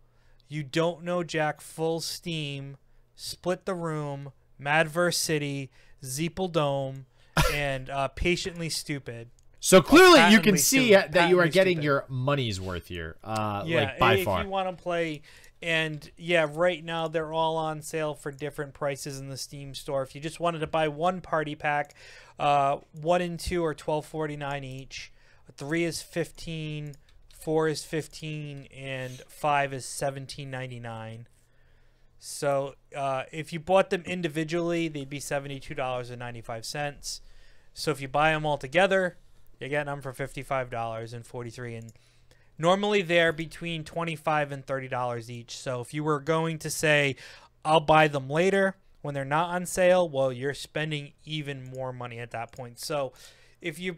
You Don't Know Jack, Full Steam, Split the Room, Madverse City, Zeeple Dome, and Patiently Stupid. So clearly you can see that you are getting your money's worth here. Like by far. If you want to play, and yeah, right now they're all on sale for different prices in the Steam store. If you just wanted to buy one party pack, 1 and 2 are $12.49 each. 3 is $15, 4 is $15, and 5 is $17.99. So if you bought them individually, they'd be $72.95. So if you buy them all together, you're getting them for $55.43, and normally they're between $25 and $30 each. So if you were going to say, I'll buy them later when they're not on sale, well, you're spending even more money at that point. So if you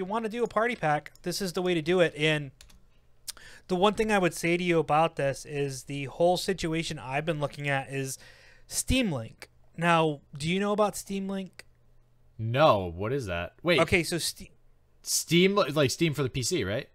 want to do a party pack, this is the way to do it. And the one thing I would say to you about this is the whole situation I've been looking at is Steam Link. Now, do you know about Steam Link? No, what is that? Wait. Okay, so Steam, like Steam for the PC, right?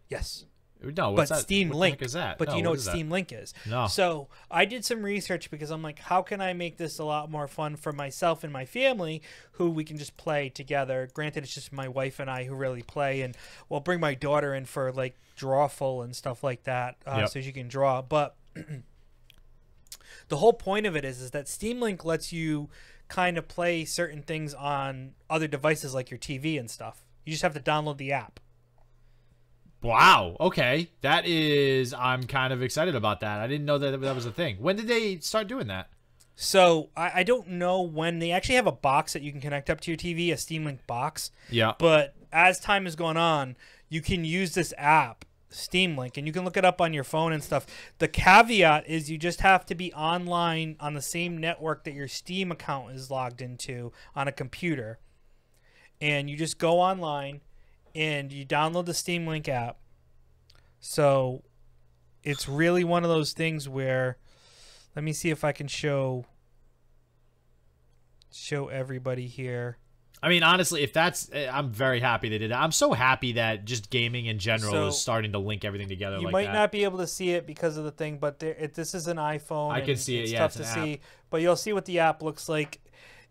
Yes. No, what's that? Steam what Link is that? But no, do you know what what Steam Link is? No. So I did some research because I'm like, how can I make this a lot more fun for myself and my family, who we can just play together? Granted, it's just my wife and I who really play, and we'll bring my daughter in for like Drawful and stuff like that, so she can draw. But the whole point of it is that Steam Link lets you kind of play certain things on other devices like your TV and stuff. You just have to download the app. Wow. Okay. I'm kind of excited about that. I didn't know that was a thing. When did they start doing that? So I don't know when. They actually have a box that you can connect up to your TV, a Steam Link box. Yeah. But as time has gone on, you can use this app, Steam Link, and you can look it up on your phone and stuff. The caveat is you just have to be online on the same network that your Steam account is logged into on a computer. And you just go online and you download the Steam Link app. So it's really one of those things where, let me see if I can show everybody here. I mean, honestly, if that's, I'm very happy they did that. I'm so happy that just gaming in general is starting to link everything together like that. You might not be able to see it because of the thing, but this is an iPhone. I can see it. It's yeah, tough it's to an see, app. but you'll see what the app looks like,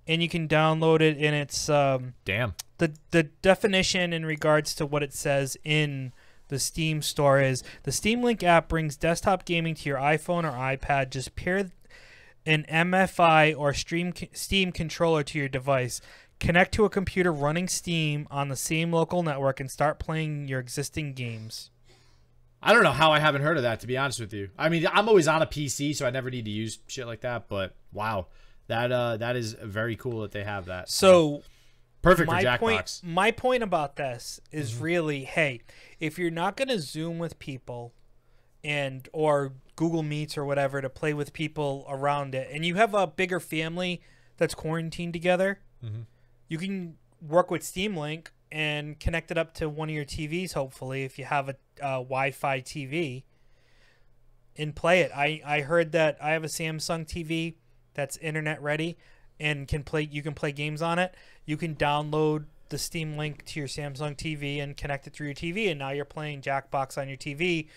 and you can download it. And it's damn. The definition in regards to what it says in the Steam store is the Steam Link app brings desktop gaming to your iPhone or iPad. Just pair an MFI or Steam controller to your device. Connect to a computer running Steam on the same local network and start playing your existing games. I don't know how I haven't heard of that, to be honest with you. I mean, I'm always on a PC, so I never need to use shit like that. But wow, that is very cool that they have that. So perfect for Jackbox. My point about this is really, hey, if you're not going to Zoom with people or Google Meets or whatever to play with people around it, and you have a bigger family that's quarantined together, you can work with Steam Link and connect it up to one of your TVs, hopefully, if you have a Wi-Fi TV, and play it. I heard that I have a Samsung TV that's internet ready and you can play games on it. You can download the Steam Link to your Samsung TV and connect it through your TV, and now you're playing Jackbox on your TV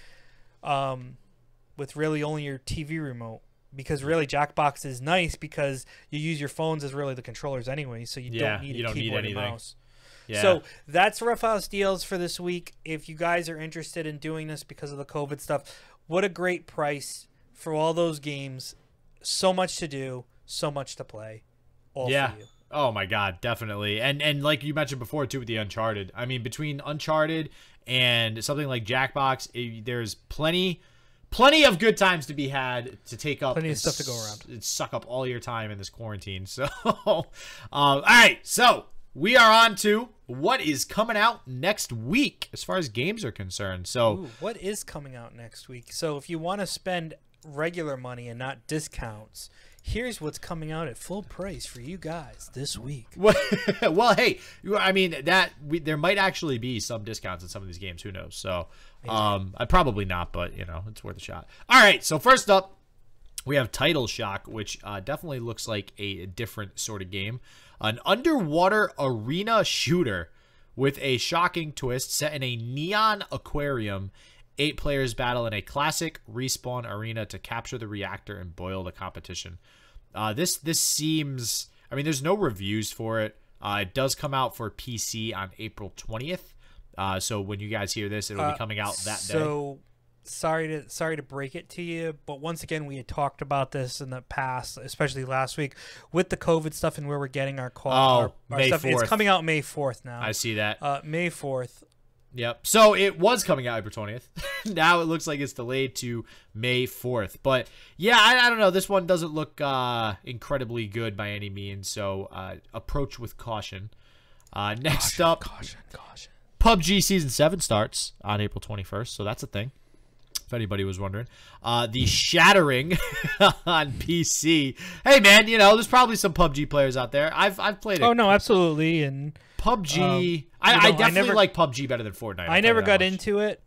with really only your TV remote. Because really, Jackbox is nice because you use your phones as really the controllers anyway, so you don't need a keyboard and mouse. Yeah. So that's Ruffhouse Deals for this week. If you guys are interested in doing this because of the COVID stuff, what a great price for all those games. So much to do, so much to play. All for you. Oh my God, definitely. And like you mentioned before too with the Uncharted. I mean, between Uncharted and something like Jackbox, there's plenty of good times to be had to take up. Plenty of stuff to go around. And suck up all your time in this quarantine. So, all right. So we are on to what is coming out next week as far as games are concerned. So, what is coming out next week? So if you want to spend regular money and not discounts, here's what's coming out at full price for you guys this week. Well, hey, I mean there might actually be some discounts in some of these games. Who knows? So, I probably not, but you know, it's worth a shot. All right, so first up, we have Title Shock, which definitely looks like a different sort of game, an underwater arena shooter with a shocking twist set in a neon aquarium. 8 players battle in a classic respawn arena to capture the reactor and boil the competition. This seems... I mean, there's no reviews for it. It does come out for PC on April 20th. So when you guys hear this, it'll be coming out that day. So sorry to break it to you, but once again, we had talked about this in the past, especially last week, with the COVID stuff and where we're getting our call. May stuff. 4th. It's coming out May 4th now. I see that. May 4th. Yep. So it was coming out April 20th. Now it looks like it's delayed to May 4th. But yeah, I don't know. This one doesn't look incredibly good by any means. So approach with caution. Next up, Caution. PUBG Season 7 starts on April 21st. So that's a thing, if anybody was wondering. The Shattering on PC. Hey, man, you know, there's probably some PUBG players out there. I've played it. Oh, no, absolutely. And PUBG, I definitely like PUBG better than Fortnite. I never got into it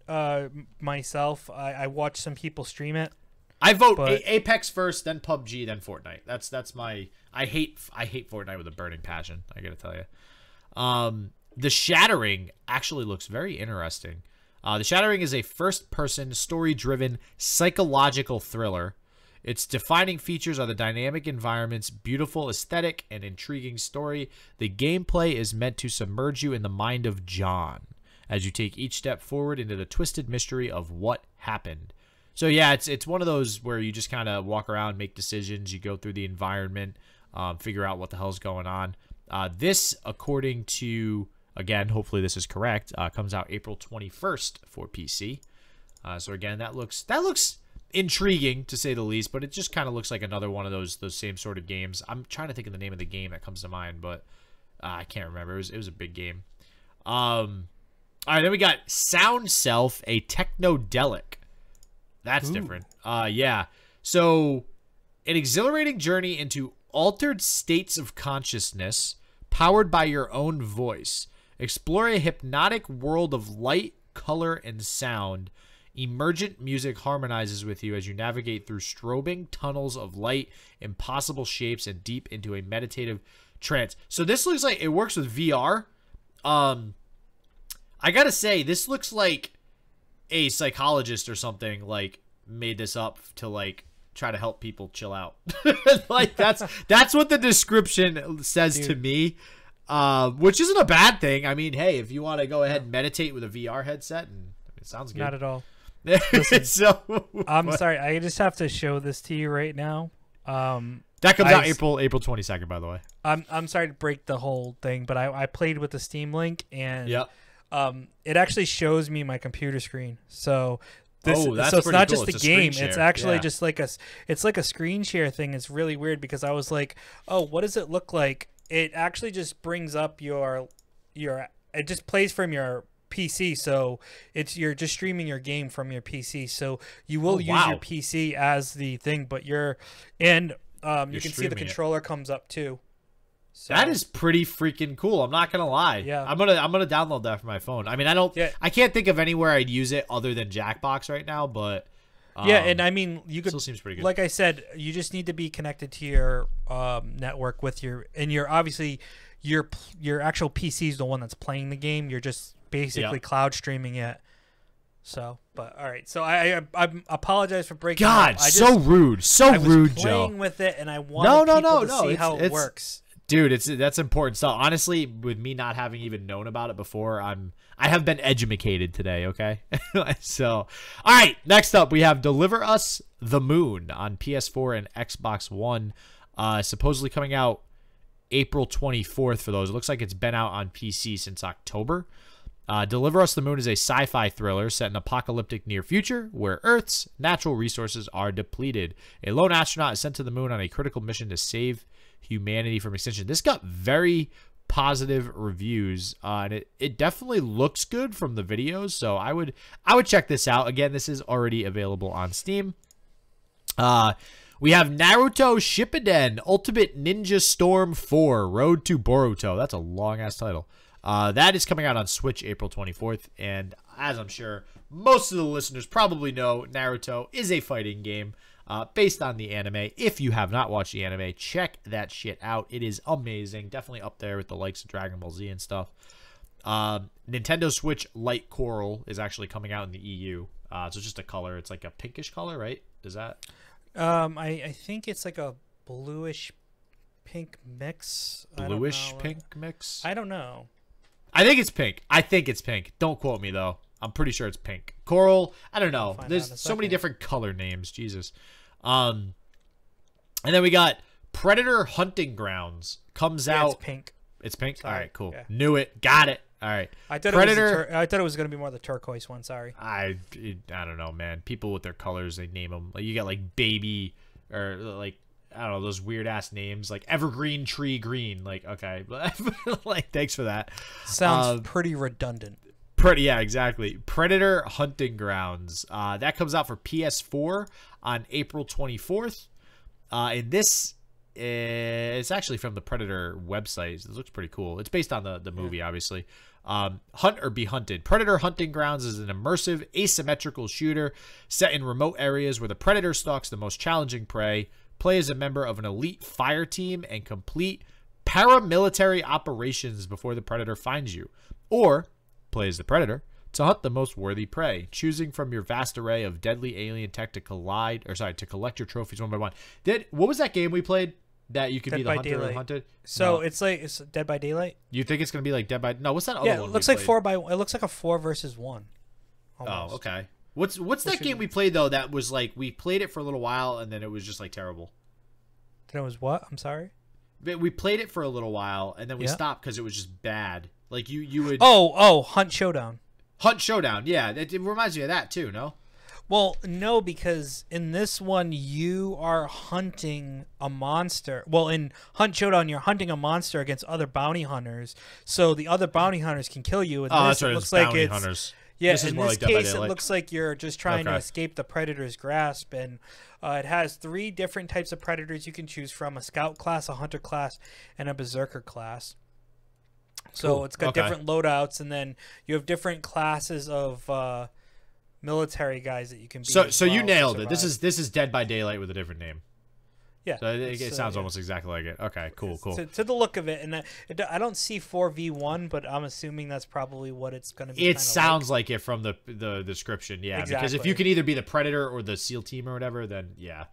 myself. I watched some people stream it. I vote Apex first, then PUBG, then Fortnite. That's my... I hate Fortnite with a burning passion, I gotta tell you. The Shattering actually looks very interesting. The Shattering is a first-person, story-driven, psychological thriller. Its defining features are the dynamic environments, beautiful aesthetic, and intriguing story. The gameplay is meant to submerge you in the mind of John as you take each step forward into the twisted mystery of what happened. So yeah, it's one of those where you just kind of walk around, make decisions, you go through the environment, figure out what the hell's going on. This, according to, again, hopefully this is correct, comes out April 21st for PC. So again, that looks intriguing to say the least, but it just kind of looks like another one of those same sort of games. I'm trying to think of the name of the game that comes to mind, but I can't remember. It was a big game. All right, then we got Sound Self, a technodelic. That's different. Yeah. So, an exhilarating journey into altered states of consciousness powered by your own voice. Explore a hypnotic world of light, color, and sound. Emergent music harmonizes with you as you navigate through strobing tunnels of light, impossible shapes, and deep into a meditative trance. So this looks like it works with VR. I gotta say, this looks like a psychologist or something like made this up to like try to help people chill out. Like that's what the description says to me. Which isn't a bad thing. I mean, hey, if you want to go ahead and meditate with a VR headset, and it sounds good. Not at all. Listen, so I'm sorry. I just have to show this to you right now. That comes out April 22nd, by the way. I'm sorry to break the whole thing, but I played with the Steam Link, and it actually shows me my computer screen. So this, so it's not cool. just the game. It's actually just like it's like a screen share thing. It's really weird because I was like, oh, what does it look like? It actually just brings up it just plays from your PC, so you're just streaming your game from your PC. So you will use your PC as the thing, but you can see the controller comes up too. So that is pretty freaking cool. I'm not gonna lie. Yeah, I'm gonna download that for my phone. I mean, I can't think of anywhere I'd use it other than Jackbox right now, but yeah, and I mean, you could. Still seems pretty good. Like I said, you just need to be connected to your network with your obviously your actual PC is the one that's playing the game. You're just basically cloud streaming it. So, but all right. So I apologize for breaking. God, so rude, I rude, was Joe. Playing with it, and I wanted people to see how it works. Dude, that's important stuff. Honestly, with me not having even known about it before, I have been edumacated today, okay? So, all right, next up we have Deliver Us the Moon on PS4 and Xbox One, supposedly coming out April 24th for those. It looks like it's been out on PC since October. Deliver Us the Moon is a sci-fi thriller set in an apocalyptic near future where Earth's natural resources are depleted. A lone astronaut is sent to the moon on a critical mission to save humanity from extinction. This got very positive reviews, and it definitely looks good from the videos, so I would check this out. Again, this is already available on Steam. We have Naruto Shippuden Ultimate Ninja Storm 4 Road to Boruto. That's a long-ass title. That is coming out on Switch April 24th. And as I'm sure most of the listeners probably know, Naruto is a fighting game based on the anime. If you have not watched the anime, check that shit out. It is amazing. Definitely up there with the likes of Dragon Ball Z and stuff. Nintendo Switch Light Coral is actually coming out in the EU. So it's just a color. It's like a pinkish color, right? Is that... I think it's like a bluish pink mix. Bluish pink mix? I don't know. I think it's pink. Don't quote me, though. I'm pretty sure it's pink. Coral, I don't know. There's so many different color names. Jesus. And then we got Predator Hunting Grounds. Comes out. It's pink. It's pink? Sorry. All right, cool. Yeah. Knew it. Got it. All right. I thought it was going to be more the turquoise one. Sorry. I don't know, man. People with their colors, they name them. Like you got like baby or like I don't know those weird ass names like evergreen tree green. Like okay, like thanks for that. Sounds pretty redundant. Yeah, exactly. Predator Hunting Grounds. That comes out for PS4 on April 24th. And this. It's actually from the Predator website. It looks pretty cool. It's based on the movie, obviously. Hunt or Be Hunted. Predator Hunting Grounds is an immersive, asymmetrical shooter set in remote areas where the predator stalks the most challenging prey. Play as a member of an elite fire team and complete paramilitary operations before the predator finds you. Or play as the predator to hunt the most worthy prey, choosing from your vast array of deadly alien tech to collect your trophies one by one. What was that game we played that you could be the hunter or the hunted? So it's Dead by Daylight. You think it's gonna be like Dead by? No, what's that other one? Yeah, it looks like 4 by. It looks like a 4 versus 1. Almost. Oh, okay. What's that game we played though? That was like we played it for a little while and then it was just like terrible. Then it was what? I'm sorry. We played it for a little while and then we stopped because it was just bad. Like you would. Hunt Showdown. Hunt Showdown, yeah. It reminds me of that too, no? Well, no, because in this one you are hunting a monster. Well, in Hunt Showdown, you're hunting a monster against other bounty hunters, so the other bounty hunters can kill you. And that's right. It looks like bounty hunters. Yeah, in this case, it looks like you're just trying to escape the predator's grasp, and it has 3 different types of predators you can choose from: a scout class, a hunter class, and a berserker class. So it's got different loadouts, and then you have different classes of military guys that you can be. So you nailed it. This is Dead by Daylight with a different name. Yeah. So it sounds almost exactly like it. Okay, cool. To the look of it, and I don't see 4v1, but I'm assuming that's probably what it's going to be. It sounds like it from the description, yeah. Exactly. Because if you can either be the Predator or the SEAL team or whatever, then yeah.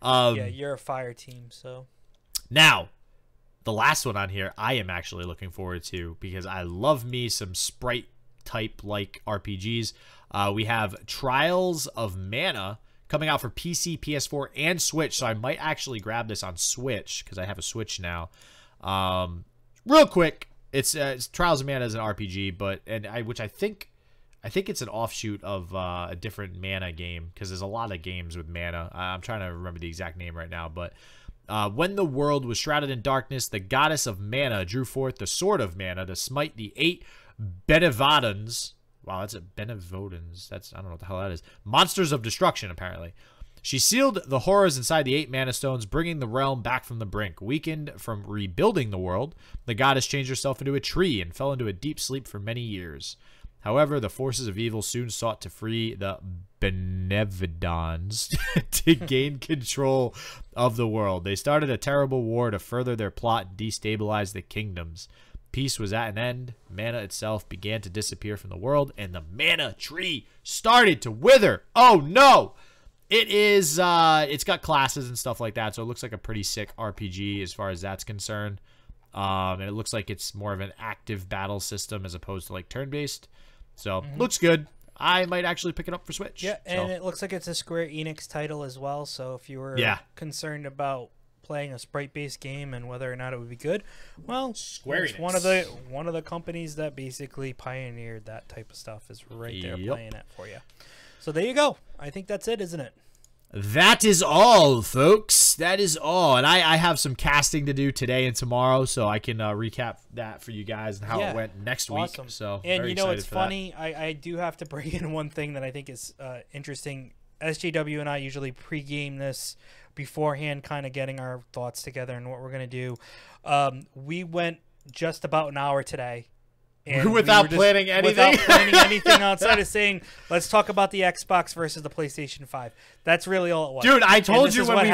You're a fire team, so. Now, the last one on here, I am actually looking forward to because I love me some sprite type like RPGs. We have Trials of Mana coming out for PC, PS4, and Switch. So I might actually grab this on Switch because I have a Switch now. Real quick, it's Trials of Mana is an RPG, which I think it's an offshoot of a different Mana game because there's a lot of games with Mana. I'm trying to remember the exact name right now, but. When the world was shrouded in darkness, the goddess of Mana drew forth the sword of Mana to smite the 8 Benevodans. Wow, that's a Benevodans. I don't know what the hell that is. Monsters of destruction, apparently. She sealed the horrors inside the 8 Mana Stones, bringing the realm back from the brink. Weakened from rebuilding the world, the goddess changed herself into a tree and fell into a deep sleep for many years. However, the forces of evil soon sought to free the Benevodans to gain control of the world. They started a terrible war to further their plot and destabilize the kingdoms. Peace was at an end. Mana itself began to disappear from the world, and the Mana tree started to wither. Oh no! It is. It's got classes and stuff like that, so it looks like a pretty sick RPG as far as that's concerned. And it looks like it's more of an active battle system as opposed to like turn-based. So looks good. I might actually pick it up for Switch. Yeah, and it looks like it's a Square Enix title as well. So if you were concerned about playing a sprite-based game and whether or not it would be good, well, Square Enix. one of the companies that basically pioneered that type of stuff is right there playing it for you. So there you go. I think that's it, isn't it? That is all, folks. That is all. And I have some casting to do today and tomorrow, so I can recap that for you guys and how it went next week. So, and you know, it's funny. I do have to bring in one thing that I think is interesting SJW and I usually pregame this beforehand, kind of getting our thoughts together and what we're going to do. We went just about an hour today. And without planning anything? Without planning anything outside of saying, let's talk about the Xbox versus the PlayStation 5. That's really all it was. Dude, I told you when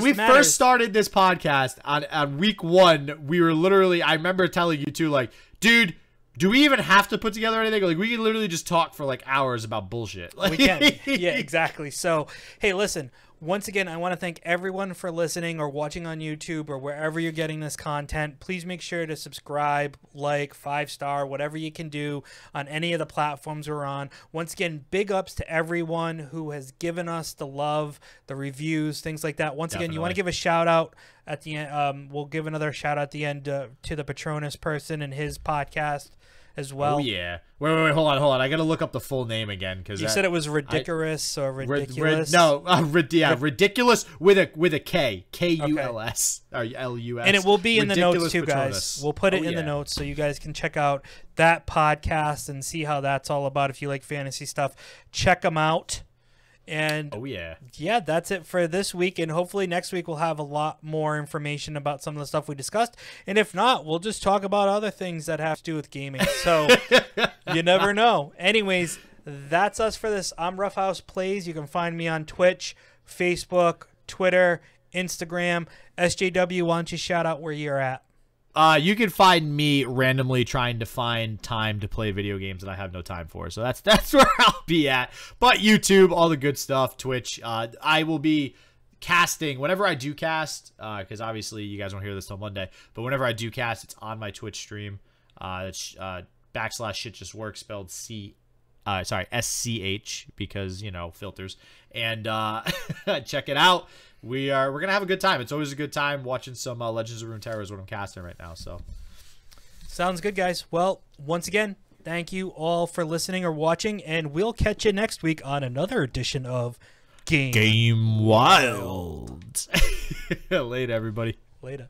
we first started this podcast on week 1, we were literally, I remember telling you two, like, dude, do we even have to put together anything? Like, we can literally just talk for like hours about bullshit. Like, we can. Yeah, exactly. So, hey, listen. Once again, I want to thank everyone for listening or watching on YouTube or wherever you're getting this content. Please make sure to subscribe, like, 5-star, whatever you can do on any of the platforms we're on. Once again, big ups to everyone who has given us the love, the reviews, things like that. Once again, you want to give a shout out at the end. We'll give another shout out at the end to the Patronus person and his podcast as well. Oh, yeah. Wait, hold on. I got to look up the full name again. Because you said it was ridiculous or ridiculous. ridiculous with a K. K-U-L-S. Or L-U-S. And it will be in the notes too, Patronus. guys. We'll put it in the notes so you guys can check out that podcast and see how that's all about. If you like fantasy stuff, check them out. And yeah, that's it for this week. And hopefully next week we'll have a lot more information about some of the stuff we discussed. And if not, we'll just talk about other things that have to do with gaming. So you never know. Anyways, that's us for this. I'm Ruffhouse Plays. You can find me on Twitch, Facebook, Twitter, Instagram. SJW, why don't you shout out where you're at? You can find me randomly trying to find time to play video games that I have no time for. So that's where I'll be at. But YouTube, all the good stuff, Twitch. I will be casting whenever I do cast, because obviously you guys won't hear this till Monday. But whenever I do cast, it's on my Twitch stream. It's / shit just works spelled SCH because, you know, filters. And check it out. We're gonna have a good time. It's always a good time watching some Legends of Runeterra is what I'm casting right now. So sounds good, guys. Well, once again, thank you all for listening or watching, and we'll catch you next week on another edition of Game Wild. Later, everybody. Later.